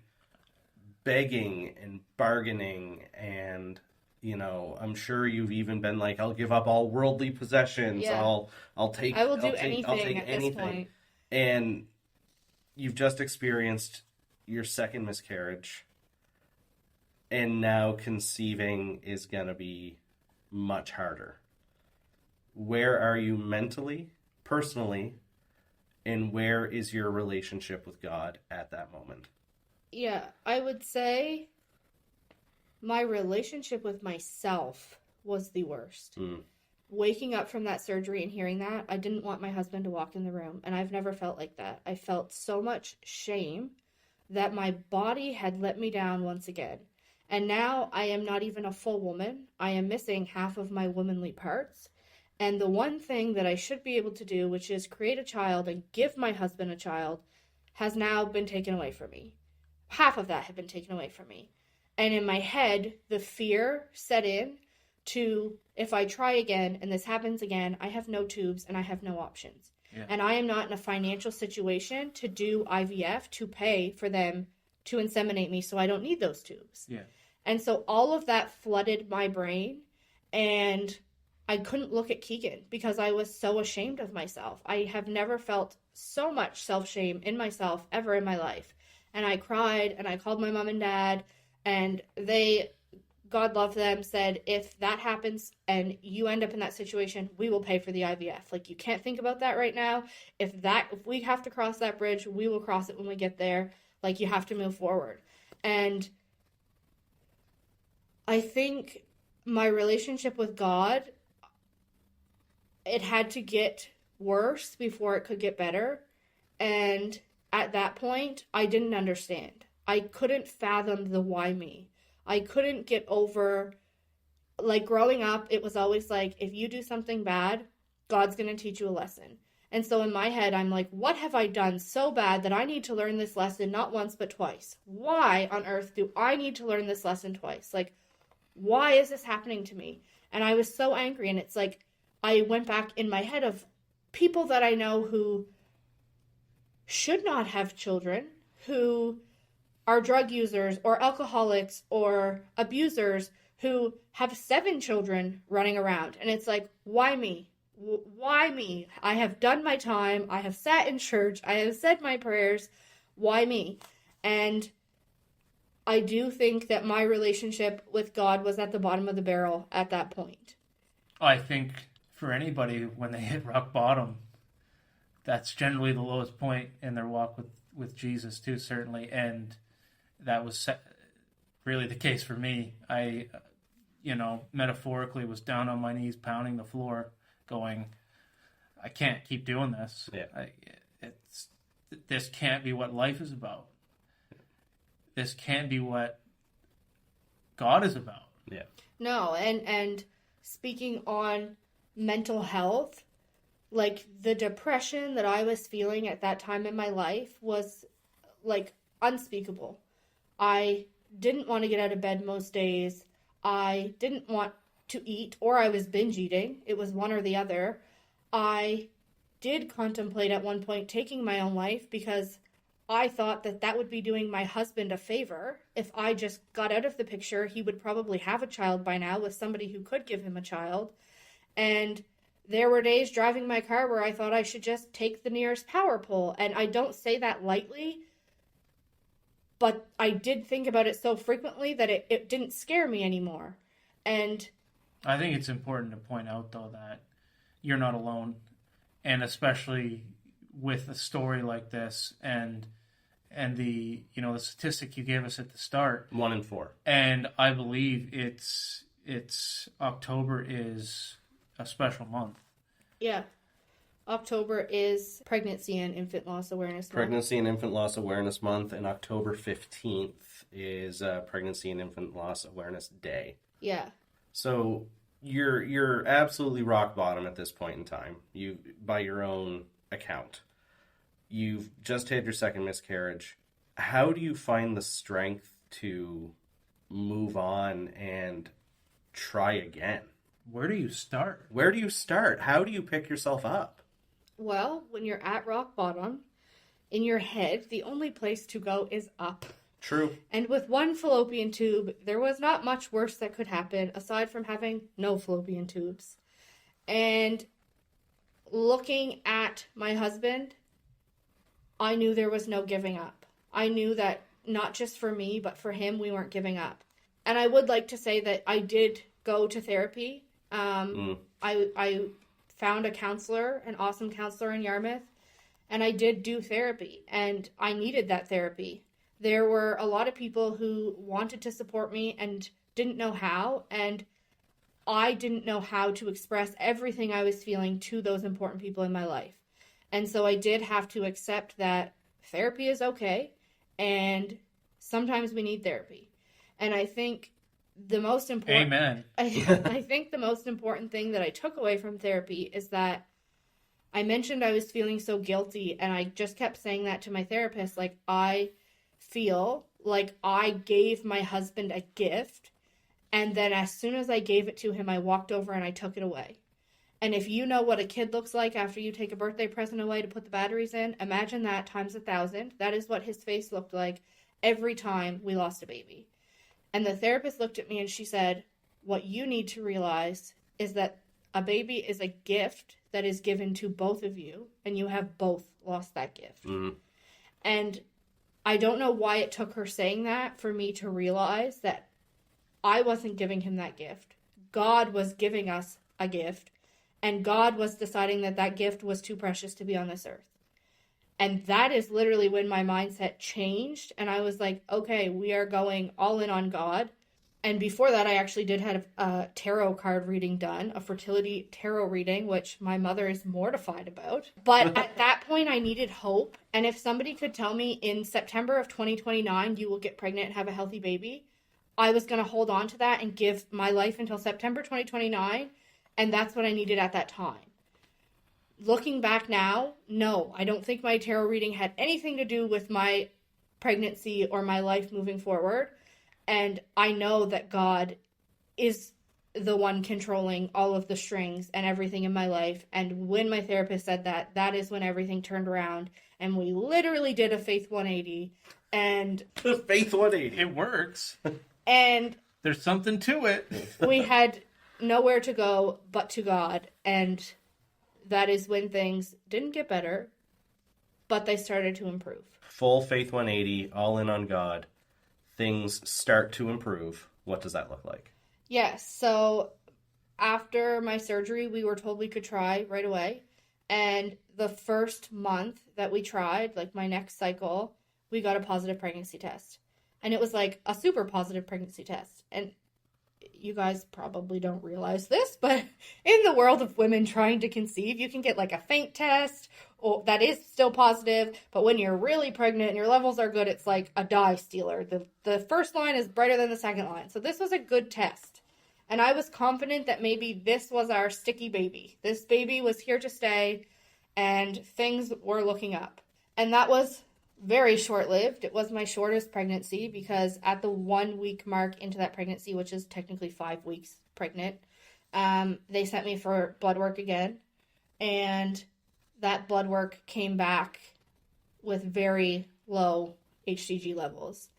begging and bargaining, and I'm sure you've even been like, I'll give up all worldly possessions. Yeah. I'll take anything at anything. this point. And you've just experienced your second miscarriage. And now conceiving is going to be much harder. Where are you mentally, personally, And where is your relationship with God at that moment? Yeah, I would say my relationship with myself was the worst. Waking up from that surgery and hearing that, I didn't want my husband to walk in the room, and I've never felt like that. I felt so much shame that my body had let me down once again. And now I am not even a full woman. I am missing half of my womanly parts. And the one thing that I should be able to do, which is create a child and give my husband a child, has now been taken away from me. Half of that had been taken away from me. And in my head, the fear set in to, if I try again and this happens again, I have no tubes and I have no options. Yeah. And I am not in a financial situation to do IVF, to pay for them to inseminate me so I don't need those tubes. Yeah. And so all of that flooded my brain, and I couldn't look at Keegan because I was so ashamed of myself. I have never felt so much self-shame in myself ever in my life. And I cried, and I called my mom and dad, and they, God love them, said, if that happens and you end up in that situation, we will pay for the IVF. Like, you can't think about that right now. If we have to cross that bridge, we will cross it when we get there. Like, you have to move forward. And I think my relationship with God, it had to get worse before it could get better. And at that point, I didn't understand. I couldn't fathom the why me. I couldn't get over, like, growing up, it was always like, if you do something bad, God's going to teach you a lesson. And so in my head, I'm like, what have I done so bad that I need to learn this lesson not once but twice? Why on earth do I need to learn this lesson twice? Like, why is this happening to me? And I was so angry, and it's like, I went back in my head of people that I know who should not have children, who are drug users or alcoholics or abusers, who have 7 children running around. And it's like, why me? Why me? I have done my time. I have sat in church. I have said my prayers. Why me? And I do think that my relationship with God was at the bottom of the barrel at that point. I think for anybody, when they hit rock bottom, that's generally the lowest point in their walk with Jesus too, certainly. And that was really the case for me. I, metaphorically was down on my knees, pounding the floor, going, I can't keep doing this. Yeah. This can't be what life is about. This can't be what God is about. Yeah. No, and speaking on mental health, like, the depression that I was feeling at that time in my life was, like, unspeakable. I didn't want to get out of bed most days. I didn't want to eat, or I was binge eating. It was one or the other. I did contemplate at one point taking my own life because I thought that would be doing my husband a favor. If I just got out of the picture, he would probably have a child by now with somebody who could give him a child. And there were days driving my car where I thought I should just take the nearest power pole. And I don't say that lightly, but I did think about it so frequently that it didn't scare me anymore. And I think it's important to point out, though, that you're not alone. And especially with a story like this and the the statistic you gave us at the start, 1 in 4, and I believe it's October is a special month. Yeah, October is Pregnancy and Infant Loss Awareness Month. Pregnancy and Infant Loss Awareness Month, and October 15th is Pregnancy and Infant Loss Awareness Day. Yeah. So you're absolutely rock bottom at this point in time. You, by your own account, you've just had your second miscarriage. How do you find the strength to move on and try again? Where do you start? How do you pick yourself up? Well, when you're at rock bottom, in your head, the only place to go is up. True. And with one fallopian tube, there was not much worse that could happen aside from having no fallopian tubes. And looking at my husband, I knew there was no giving up. I knew that not just for me, but for him, we weren't giving up. And I would like to say that I did go to therapy. I found a counselor, an awesome counselor in Yarmouth, And I did do therapy, and I needed that therapy. There were a lot of people who wanted to support me and didn't know how, and I didn't know how to express everything I was feeling to those important people in my life. And so I did have to accept that therapy is okay, and sometimes we need therapy. And I think the most important... Amen. I think the most important thing that I took away from therapy is that I mentioned I was feeling so guilty, and I just kept saying that to my therapist, like, I feel like I gave my husband a gift, and then as soon as I gave it to him, I walked over and I took it away. And if you know what a kid looks like after you take a birthday present away to put the batteries in, imagine that times 1,000. That is what his face looked like every time we lost a baby. And the therapist looked at me and she said, what you need to realize is that a baby is a gift that is given to both of you, and you have both lost that gift. Mm. And I don't know why it took her saying that for me to realize that I wasn't giving him that gift. God was giving us a gift, and God was deciding that that gift was too precious to be on this earth. And that is literally when my mindset changed, and I was like, okay, we are going all in on God. And before that, I actually did have a tarot card reading done, a fertility tarot reading, which my mother is mortified about. But at that point, I needed hope. And if somebody could tell me in September of 2029, you will get pregnant and have a healthy baby, I was going to hold on to that and give my life until September 2029. And that's what I needed at that time. Looking back now, no, I don't think my tarot reading had anything to do with my pregnancy or my life moving forward. And I know that God is the one controlling all of the strings and everything in my life. And when my therapist said that, that is when everything turned around. And we literally did a Faith 180. And Faith 180. It works. And there's something to it. We had nowhere to go but to God. And that is when things didn't get better, but they started to improve. Full Faith 180, all in on God. Things start to improve. What does that look like? Yes. So after my surgery, we were told we could try right away. And the first month that we tried, like my next cycle, we got a positive pregnancy test. And it was like a super positive pregnancy test. And you guys probably don't realize this, but in the world of women trying to conceive, you can get like a faint test or that is still positive, but when you're really pregnant and your levels are good, it's like a dye stealer. The first line is brighter than the second line. So this was a good test. And I was confident that maybe this was our sticky baby. This baby was here to stay and things were looking up. And that was very short-lived. It was my shortest pregnancy because at the 1 week mark into that pregnancy, which is technically 5 weeks pregnant, they sent me for blood work again. And that blood work came back with very low HCG levels.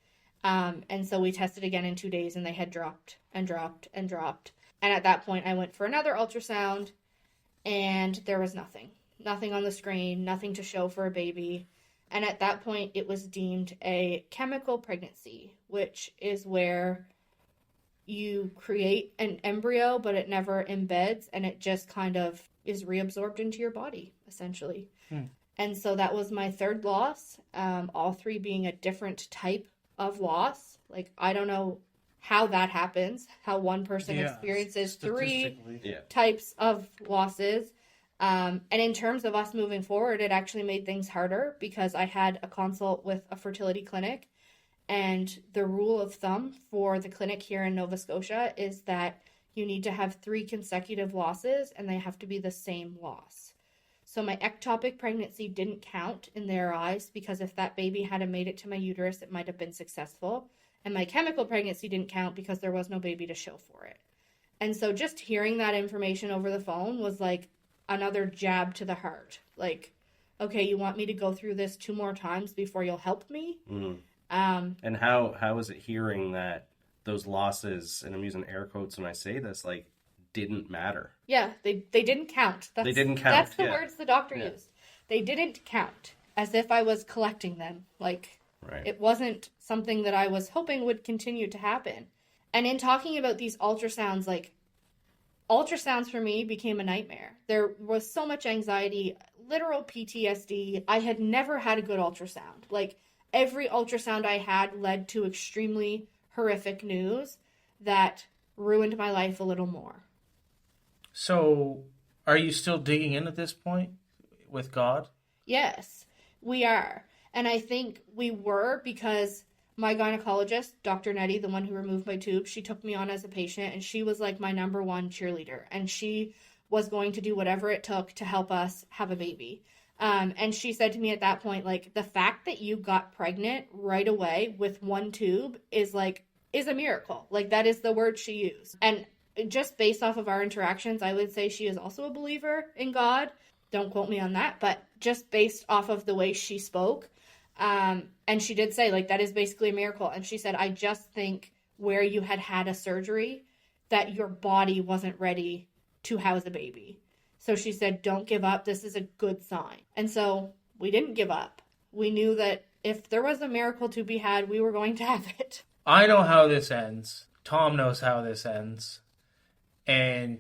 And so we tested again in 2 days and they had dropped and dropped and dropped. And at that point I went for another ultrasound and there was nothing. Nothing on the screen, nothing to show for a baby. And at that point, it was deemed a chemical pregnancy, which is where you create an embryo, but it never embeds, and it just kind of is reabsorbed into your body, essentially. And so that was my third loss, all three being a different type of loss. Like, I don't know how that happens, how one person experiences three types of losses. And in terms of us moving forward, it actually made things harder because I had a consult with a fertility clinic, and the rule of thumb for the clinic here in Nova Scotia is that you need to have 3 consecutive losses and they have to be the same loss. So my ectopic pregnancy didn't count in their eyes because if that baby had made it to my uterus, it might have been successful. And my chemical pregnancy didn't count because there was no baby to show for it. And so just hearing that information over the phone was like another jab to the heart. Like, okay, you want me to go through this 2 more times before you'll help me? Mm-hmm. And how is it hearing that those losses, and I'm using air quotes when I say this, like, didn't matter? Yeah, they didn't count. They didn't count. That's the words the doctor used. They didn't count, as if I was collecting them. Like, it wasn't something that I was hoping would continue to happen. And in talking about these ultrasounds, like, ultrasounds for me became a nightmare. There was so much anxiety, literal PTSD. I had never had a good ultrasound. Like, every ultrasound I had led to extremely horrific news that ruined my life a little more. So, are you still digging in at this point with God? Yes, we are. And I think we were because my gynecologist, Dr. Nettie, the one who removed my tube, she took me on as a patient, and she was like my number one cheerleader. And she was going to do whatever it took to help us have a baby. And she said to me at that point, like, the fact that you got pregnant right away with one tube is a miracle. Like, that is the word she used. And just based off of our interactions, I would say she is also a believer in God. Don't quote me on that, but just based off of the way she spoke. And she did say, like, that is basically a miracle. And she said, I just think where you had a surgery, that your body wasn't ready to house a baby. So she said, don't give up. This is a good sign. And so we didn't give up. We knew that if there was a miracle to be had, we were going to have it. I know how this ends. Tom knows how this ends. And,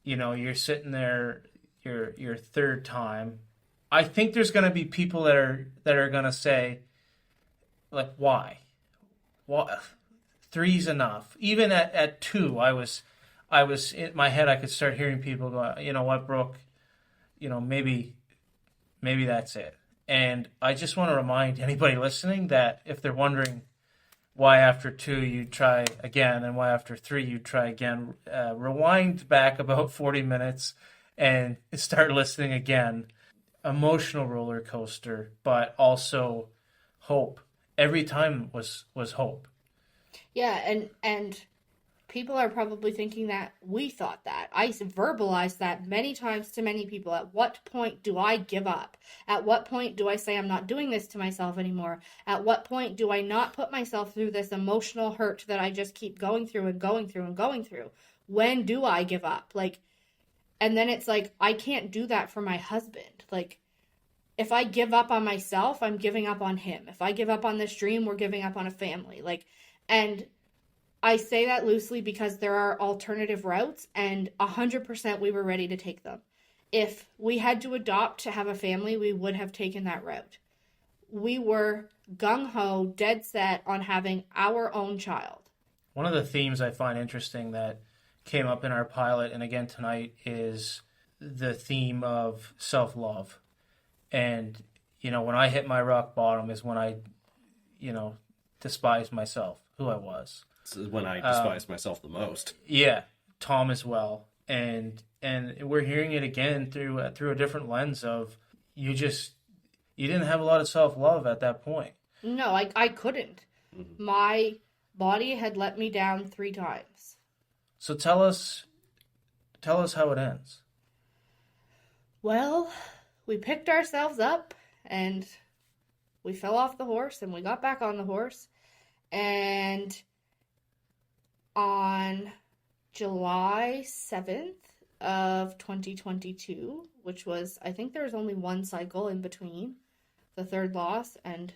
you know, you're sitting there your third time. I think there's going to be people that are going to say, like, why? Why? 3's enough. Even at 2, I was in my head. I could start hearing people go, you know what, Brooke, you know, maybe that's it. And I just want to remind anybody listening that if they're wondering why after 2 you try again and why after 3 you try again, rewind back about 40 minutes and start listening again. Emotional roller coaster, but also hope. Every time was hope. Yeah, and people are probably thinking that we thought that. I verbalized that many times to many people. At what point do I give up? At what point do I say I'm not doing this to myself anymore? At what point do I not put myself through this emotional hurt that I just keep going through and going through and going through? When do I give up? Like, and then it's like, I can't do that for my husband. Like, if I give up on myself, I'm giving up on him. If I give up on this dream, we're giving up on a family. Like, and I say that loosely because there are alternative routes, and 100% we were ready to take them. If we had to adopt to have a family, we would have taken that route. We were gung-ho, dead set on having our own child. One of the themes I find interesting that came up in our pilot, and again tonight, is the theme of self-love. And, you know, when I hit my rock bottom is when I, you know, despised myself, who I was. This is when I despised myself the most. Yeah, Tom as well. And we're hearing it again through a different lens of you didn't have a lot of self-love at that point. No, I couldn't. Mm-hmm. My body had let me down 3 times. So tell us how it ends. Well, we picked ourselves up and we fell off the horse and we got back on the horse. And on July 7th of 2022, which was, I think there was only one cycle in between the 3rd loss and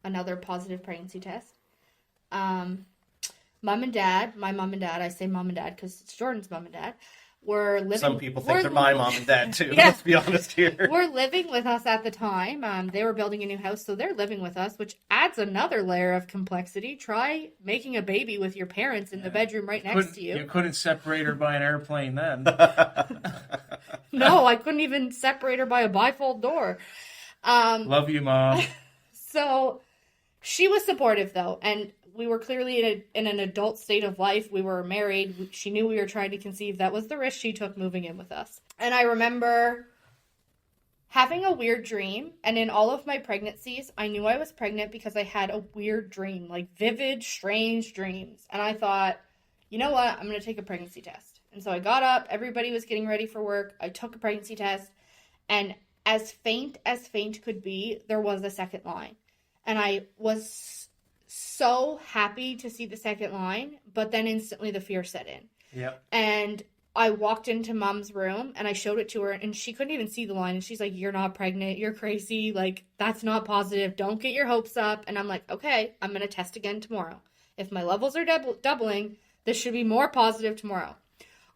another positive pregnancy test. My mom and dad, I say mom and dad because it's Jordan's mom and dad, were living... Some people think they're my mom and dad too, yeah. Let's be honest here. We're living with us at the time. They were building a new house, so they're living with us, which adds another layer of complexity. Try making a baby with your parents in the bedroom right next to you. You couldn't separate her by an airplane then. No, I couldn't even separate her by a bifold door. Love you, Mom. So she was supportive, though, and we were clearly in an adult state of life. We were married. She knew we were trying to conceive. That was the risk she took moving in with us. And I remember having a weird dream. And in all of my pregnancies, I knew I was pregnant because I had a weird dream, like vivid, strange dreams. And I thought, you know what? I'm going to take a pregnancy test. And so I got up. Everybody was getting ready for work. I took a pregnancy test. And as faint could be, there was a second line. And I was so happy to see the second line, but then instantly the fear set in. Yep. And I walked into Mom's room and I showed it to her and she couldn't even see the line. And she's like, you're not pregnant. You're crazy. Like, that's not positive. Don't get your hopes up. And I'm like, okay, I'm going to test again tomorrow. If my levels are doubling, this should be more positive tomorrow.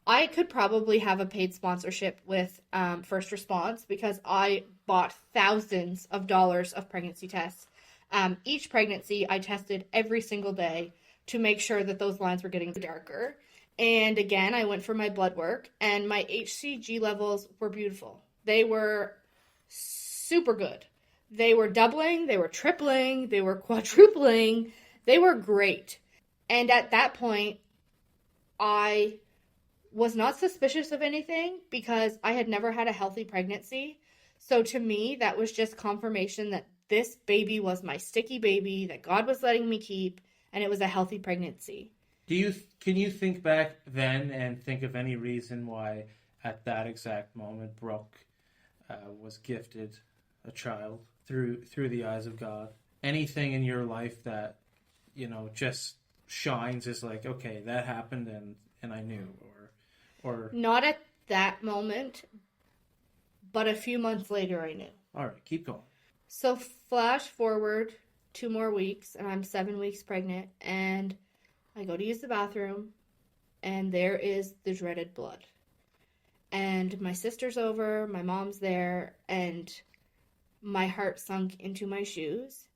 I could probably have a paid sponsorship with First Response because I bought thousands of dollars of pregnancy tests. Each pregnancy, I tested every single day to make sure that those lines were getting darker. And again, I went for my blood work, and my HCG levels were beautiful. They were super good. They were doubling, they were tripling, they were quadrupling. They were great. And at that point, I was not suspicious of anything because I had never had a healthy pregnancy. So to me, that was just confirmation that this baby was my sticky baby that God was letting me keep, and it was a healthy pregnancy. Can you think back then and think of any reason why at that exact moment Brooke was gifted a child through the eyes of God? Anything in your life that, just shines as like, okay, that happened and I knew, or Not at that moment, but a few months later I knew. All right, keep going. So flash forward 2 more weeks, and I'm 7 weeks pregnant, and I go to use the bathroom, and there is the dreaded blood. And my sister's over, my mom's there, and my heart sunk into my shoes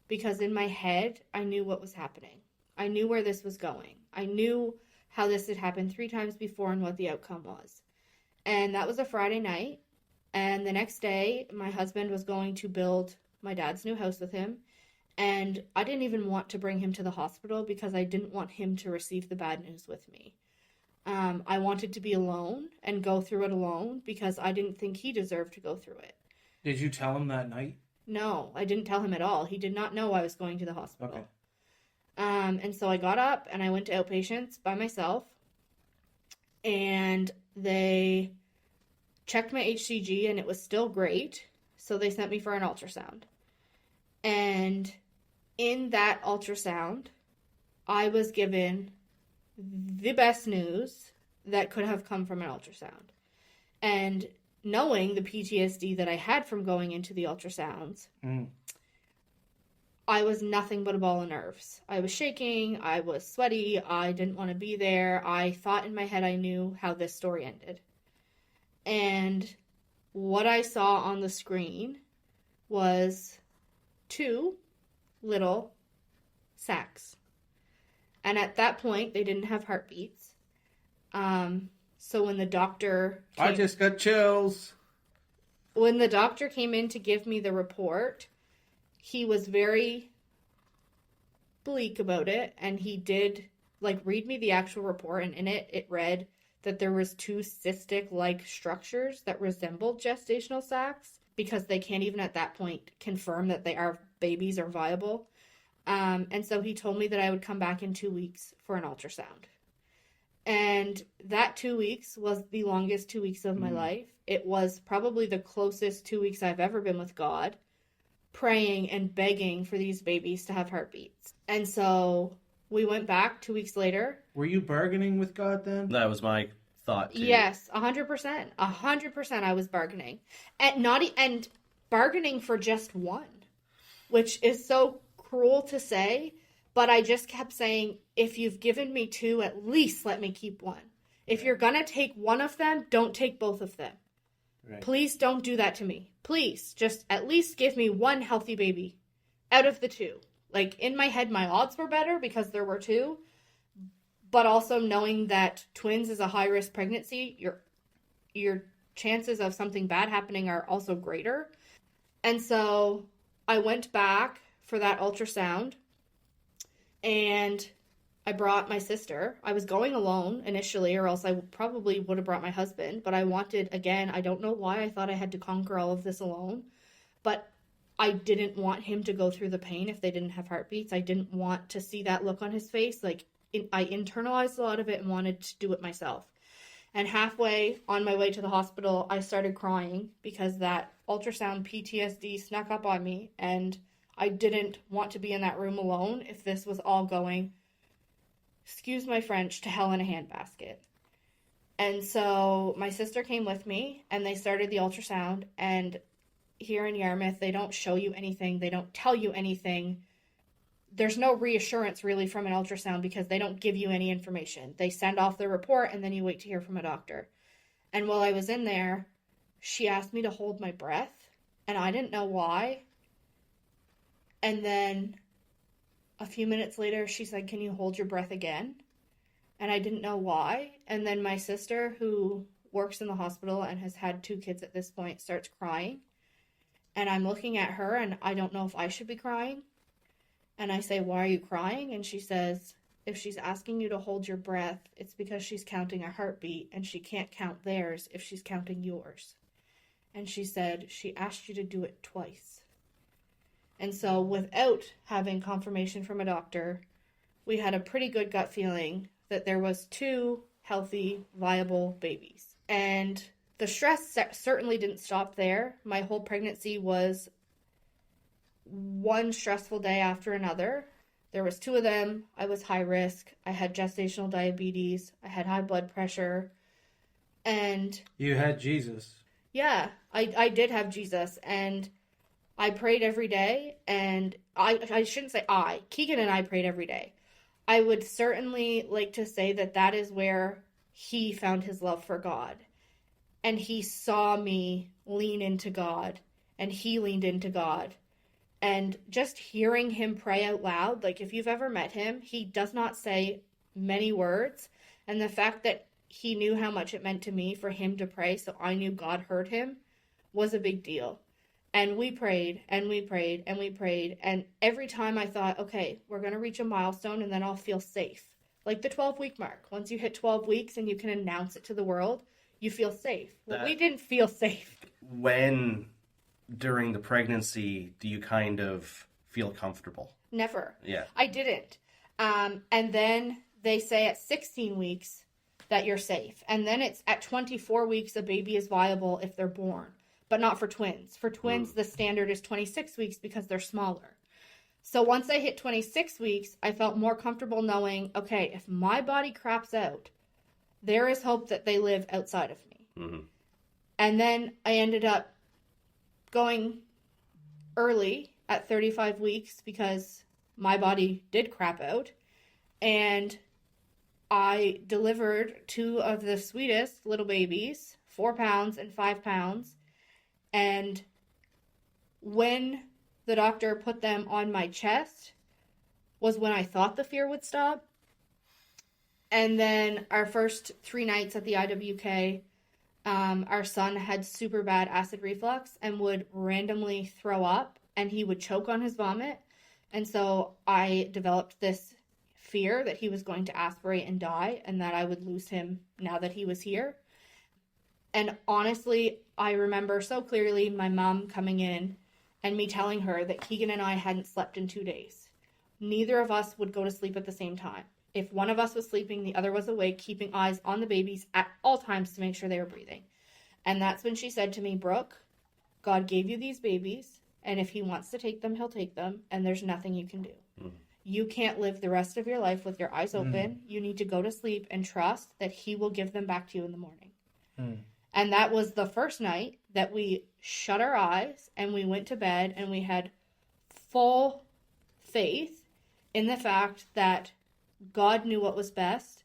because in my head, I knew what was happening. I knew where this was going. I knew how this had happened 3 times before and what the outcome was. And that was a Friday night. And the next day, my husband was going to build my dad's new house with him. And I didn't even want to bring him to the hospital because I didn't want him to receive the bad news with me. I wanted to be alone and go through it alone because I didn't think he deserved to go through it. Did you tell him that night? No, I didn't tell him at all. He did not know I was going to the hospital. Okay. And so I got up and I went to outpatients by myself. And they checked my HCG and it was still great. So they sent me for an ultrasound. And in that ultrasound, I was given the best news that could have come from an ultrasound. And knowing the PTSD that I had from going into the ultrasounds, I was nothing but a ball of nerves. I was shaking, I was sweaty, I didn't want to be there. I thought in my head I knew how this story ended. And what I saw on the screen was 2 little sacs. And at that point, they didn't have heartbeats. So when the doctor I just got chills. When the doctor came in to give me the report, he was very bleak about it, and he did read me the actual report, and in it read that there was 2 cystic-like structures that resembled gestational sacs because they can't even at that point confirm that they are babies or viable. And so he told me that I would come back in 2 weeks for an ultrasound. And that 2 weeks was the longest 2 weeks of my life. It was probably the closest 2 weeks I've ever been with God, praying and begging for these babies to have heartbeats. And so we went back 2 weeks later. Were you bargaining with God then? That was my thought too. Yes, 100%. 100% I was bargaining. And bargaining for just one, which is so cruel to say, but I just kept saying, if you've given me 2, at least let me keep 1. If you're going to take one of them, don't take both of them. Right. Please don't do that to me. Please, just at least give me 1 healthy baby out of the 2. In my head, my odds were better because there were 2, but also knowing that twins is a high-risk pregnancy, your chances of something bad happening are also greater. And so I went back for that ultrasound, and I brought my sister. I was going alone initially, or else I probably would have brought my husband, but I wanted, again, I don't know why I thought I had to conquer all of this alone, but I didn't want him to go through the pain if they didn't have heartbeats. I didn't want to see that look on his face. I internalized a lot of it and wanted to do it myself. And halfway on my way to the hospital, I started crying because that ultrasound PTSD snuck up on me, and I didn't want to be in that room alone if this was all going, excuse my French, to hell in a handbasket. And so my sister came with me, and they started the ultrasound, and here in Yarmouth, they don't show you anything. They don't tell you anything. there's no reassurance really from an ultrasound because they don't give you any information. They send off the report and then you wait to hear from a doctor. And while I was in there, she asked me to hold my breath, and I didn't know why. And then a few minutes later, she said, "Can you hold your breath again?" And I didn't know why. And then my sister, who works in the hospital and has had 2 kids at this point, starts crying. And I'm looking at her, and I don't know if I should be crying. And I say, "Why are you crying?" And she says, "If she's asking you to hold your breath, it's because she's counting a heartbeat, and she can't count theirs if she's counting yours." And she said, "She asked you to do it twice." And so without having confirmation from a doctor, we had a pretty good gut feeling that there was 2 healthy, viable babies. And the stress certainly didn't stop there. My whole pregnancy was one stressful day after another. There was 2 of them. I was high risk. I had gestational diabetes. I had high blood pressure. And You had Jesus. yeah, I did have Jesus. And I prayed every day. And I shouldn't say Keegan and I prayed every day. I would certainly like to say that that is where he found his love for God. And he saw me lean into God. And he leaned into God. And just hearing him pray out loud, like if you've ever met him, he does not say many words. And the fact that he knew how much it meant to me for him to pray, so I knew God heard him, was a big deal. And we prayed, and we prayed, and we prayed. And every time I thought, okay, we're going to reach a milestone, and then I'll feel safe. Like the 12-week mark. Once you hit 12 weeks and you can announce it to the world, you feel safe. Well, we didn't feel safe. When during the pregnancy do you kind of feel comfortable? Never. Yeah. I didn't. And then they say at 16 weeks that you're safe. And then it's at 24 weeks a baby is viable if they're born. But not for twins. For twins, the standard is 26 weeks because they're smaller. So once I hit 26 weeks, I felt more comfortable knowing, okay, if my body craps out, there is hope that they live outside of me. Mm-hmm. And then I ended up going early at 35 weeks because my body did crap out. And I delivered 2 of the sweetest little babies, 4 pounds and 5 pounds. And when the doctor put them on my chest was when I thought the fear would stop. And then our first 3 nights at the IWK, our son had super bad acid reflux and would randomly throw up, and he would choke on his vomit. And so I developed this fear that he was going to aspirate and die, and that I would lose him now that he was here. And honestly, I remember so clearly my mom coming in and me telling her that Keegan and I hadn't slept in 2 days. Neither of us would go to sleep at the same time. If one of us was sleeping, the other was awake, keeping eyes on the babies at all times to make sure they were breathing. And that's when she said to me, "Brooke, God gave you these babies, and if he wants to take them, he'll take them, and there's nothing you can do. You can't live the rest of your life with your eyes open. You need to go to sleep and trust that he will give them back to you in the morning." And that was the first night that we shut our eyes and we went to bed, and we had full faith in the fact that God knew what was best,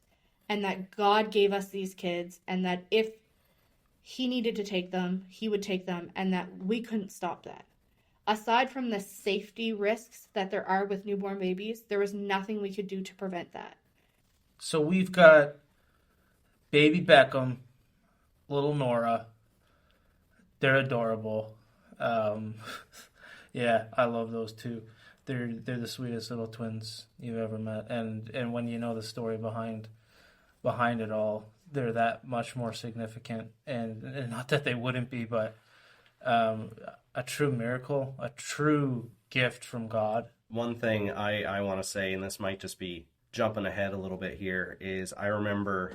and that God gave us these kids, and that if he needed to take them, he would take them, and that we couldn't stop that. Aside from the safety risks that there are with newborn babies, there was nothing we could do to prevent that. So we've got baby Beckham, little Nora. They're adorable. Yeah, I love those 2. They're the sweetest little twins you've ever met. And when you know the story behind it all, they're that much more significant. And not that they wouldn't be, but a true miracle, a true gift from God. One thing I want to say, and this might just be jumping ahead a little bit here, is I remember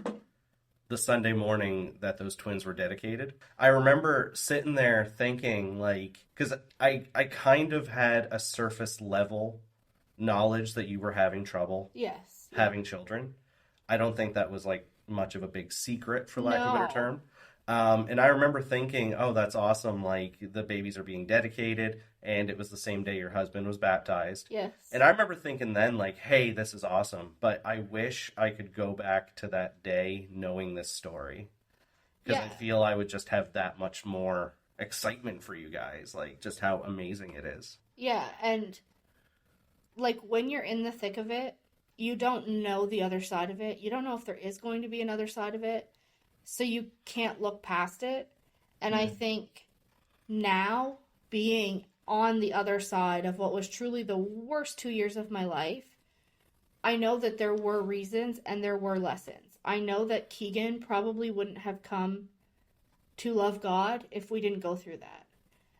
the Sunday morning that those twins were dedicated. I remember sitting there thinking, like, because I kind of had a surface level knowledge that you were having trouble having children. I don't think that was like much of a big secret, for lack of a better term. And I remember thinking, oh, that's awesome. Like, the babies are being dedicated, and it was the same day your husband was baptized. Yes. And I remember thinking then, like, hey, this is awesome. But I wish I could go back to that day knowing this story. Because I feel I would just have that much more excitement for you guys. Like, just how amazing it is. Yeah, and, like, when you're in the thick of it, you don't know the other side of it. You don't know if there is going to be another side of it. So you can't look past it. And I think now, being on the other side of what was truly the worst 2 years of my life, I know that there were reasons and there were lessons. I know that Keegan probably wouldn't have come to love God if we didn't go through that.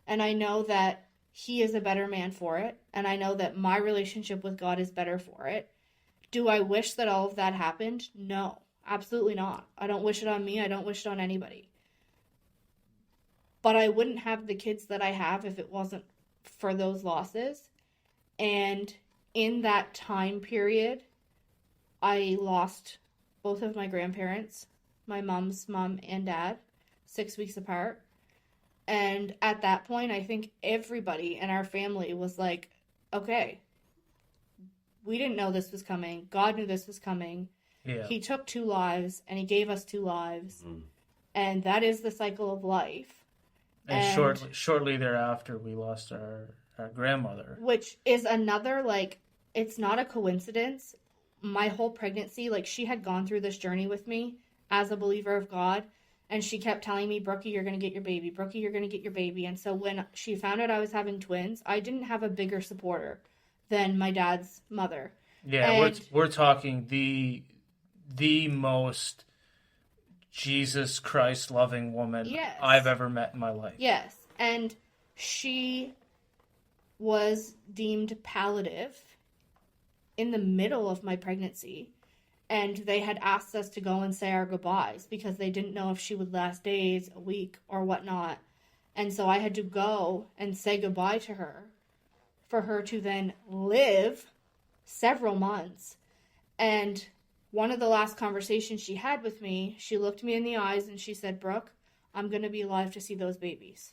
And I know that he is a better man for it. And I know that my relationship with God is better for it. Do I wish that all of that happened? No. Absolutely not. I don't wish it on me. I don't wish it on anybody. But I wouldn't have the kids that I have if it wasn't for those losses. And in that time period, I lost both of my grandparents, my mom's mom and dad, 6 weeks apart. And at that point, I think everybody in our family was like, okay, we didn't know this was coming. God knew this was coming. Yeah. He took 2 lives, and he gave us 2 lives. And that is the cycle of life. And shortly thereafter, we lost our grandmother. Which is another, like, it's not a coincidence. My whole pregnancy, like, she had gone through this journey with me as a believer of God. And she kept telling me, Brookie, you're going to get your baby. Brookie, you're going to get your baby. And so when she found out I was having twins, I didn't have a bigger supporter than my dad's mother. Yeah, and we're talking the most Jesus Christ loving woman I've ever met in my life. Yes, and she was deemed palliative in the middle of my pregnancy, and they had asked us to go and say our goodbyes because they didn't know if she would last days, a week, or whatnot. And so I had to go and say goodbye to her for her to then live several months. And one of the last conversations she had with me, she looked me in the eyes and she said, Brooke, I'm going to be alive to see those babies.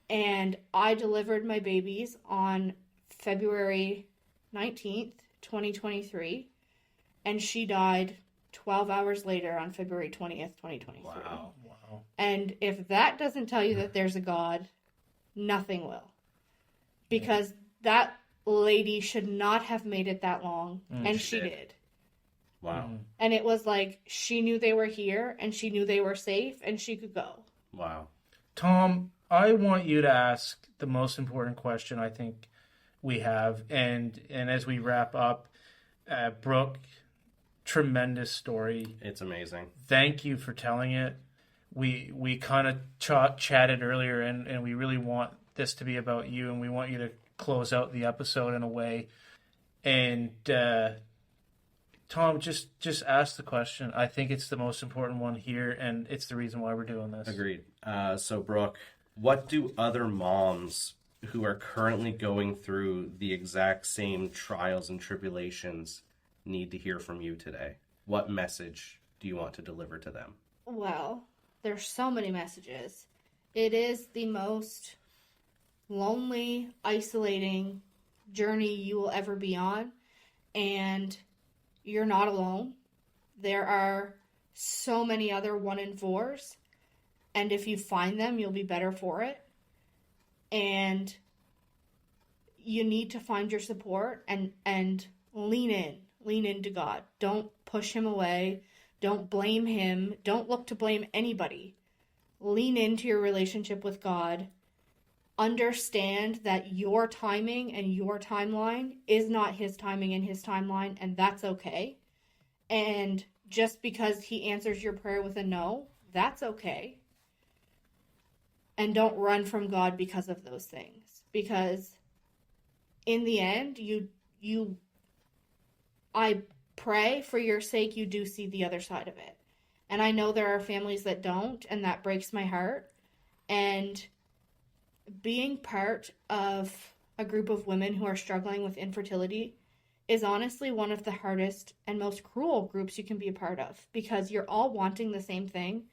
And I delivered my babies on February 19th, 2023. And she died 12 hours later on February 20th, 2023. Wow. And if that doesn't tell you that there's a God, nothing will. Because that lady should not have made it that long. And she did. Wow. And it was like, she knew they were here, and she knew they were safe, and she could go. Wow. Tom, I want you to ask the most important question I think we have. And as we wrap up, Brooke, tremendous story. It's amazing. Thank you for telling it. We kind of chatted earlier, and we really want this to be about you, and we want you to close out the episode in a way. And Tom, just ask the question. I think it's the most important one here, and it's the reason why we're doing this. Agreed. So, Brooke, what do other moms who are currently going through the exact same trials and tribulations need to hear from you today? What message do you want to deliver to them? Well, there's so many messages. It is the most lonely, isolating journey you will ever be on, and you're not alone. There are so many other 1 in 4s, and if you find them, you'll be better for it. And you need to find your support and lean into God. Don't push him away. Don't blame him. Don't look to blame anybody. Lean into your relationship with God. Understand that your timing and your timeline is not his timing and his timeline, and that's okay. And just because he answers your prayer with a no, that's okay. And don't run from God because of those things. Because in the end, I pray for your sake you do see the other side of it. And I know there are families that don't, and that breaks my heart. And being part of a group of women who are struggling with infertility is honestly one of the hardest and most cruel groups you can be a part of, because you're all wanting the same thing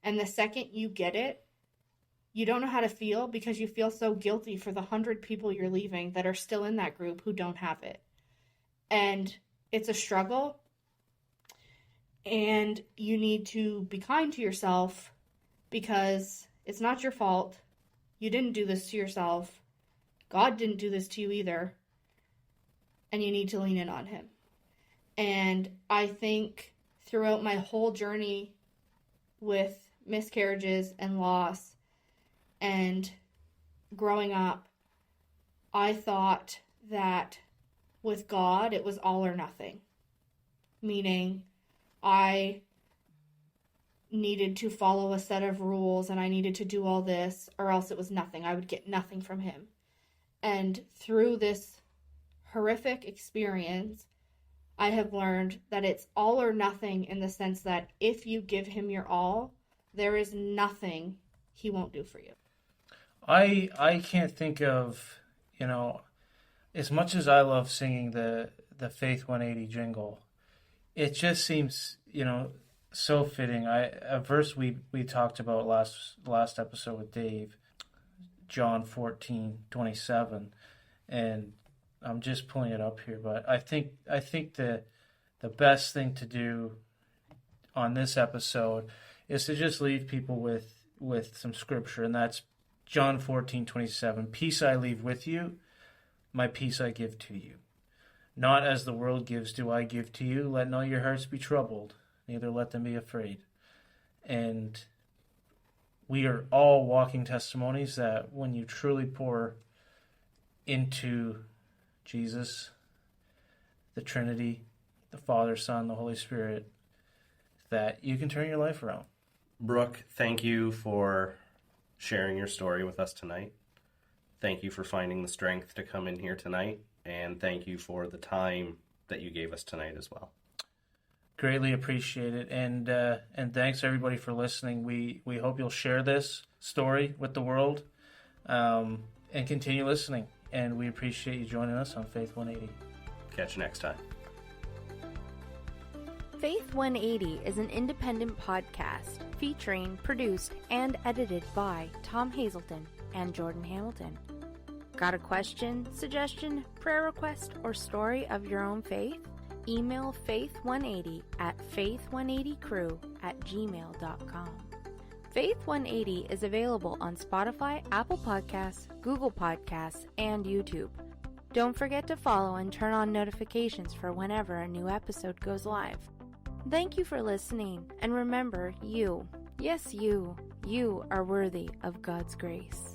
And the second you get it, you don't know how to feel because you feel so guilty for the 100 people you're leaving that are still in that group who don't have it. And it's a struggle. And you need to be kind to yourself because it's not your fault. You didn't do this to yourself. God didn't do this to you either. And you need to lean in on him. And I think throughout my whole journey with miscarriages and loss and growing up, I thought that with God, it was all or nothing. Meaning, I needed to follow a set of rules and I needed to do all this or else it was nothing. I would get nothing from him. And through this horrific experience, I have learned that it's all or nothing in the sense that if you give him your all, there is nothing he won't do for you. I can't think of, as much as I love singing the Faith 180 jingle, it just seems, so fitting. A verse we talked about last episode with Dave, John 14:27, and I'm just pulling it up here, but I think the best thing to do on this episode is to just leave people with some scripture, and that's John 14:27. Peace I leave with you, my peace I give to you. Not as the world gives do I give to you. Let not your hearts be troubled, neither let them be afraid. And we are all walking testimonies that when you truly pour into Jesus, the Trinity, the Father, Son, the Holy Spirit, that you can turn your life around. Brooke, thank you for sharing your story with us tonight. Thank you for finding the strength to come in here tonight, and thank you for the time that you gave us tonight as well. Greatly appreciate it, and thanks everybody for listening. We hope you'll share this story with the world, and continue listening. And we appreciate you joining us on Faith 180. Catch you next time. Faith 180 is an independent podcast featuring, produced, and edited by Tom Hazelton and Jordan Hamilton. Got a question, suggestion, prayer request, or story of your own faith? Email faith180 at faith180crew@gmail.com. Faith 180 is available on Spotify, Apple Podcasts, Google Podcasts, and YouTube. Don't forget to follow and turn on notifications for whenever a new episode goes live. Thank you for listening, and remember, you, yes you are worthy of God's grace.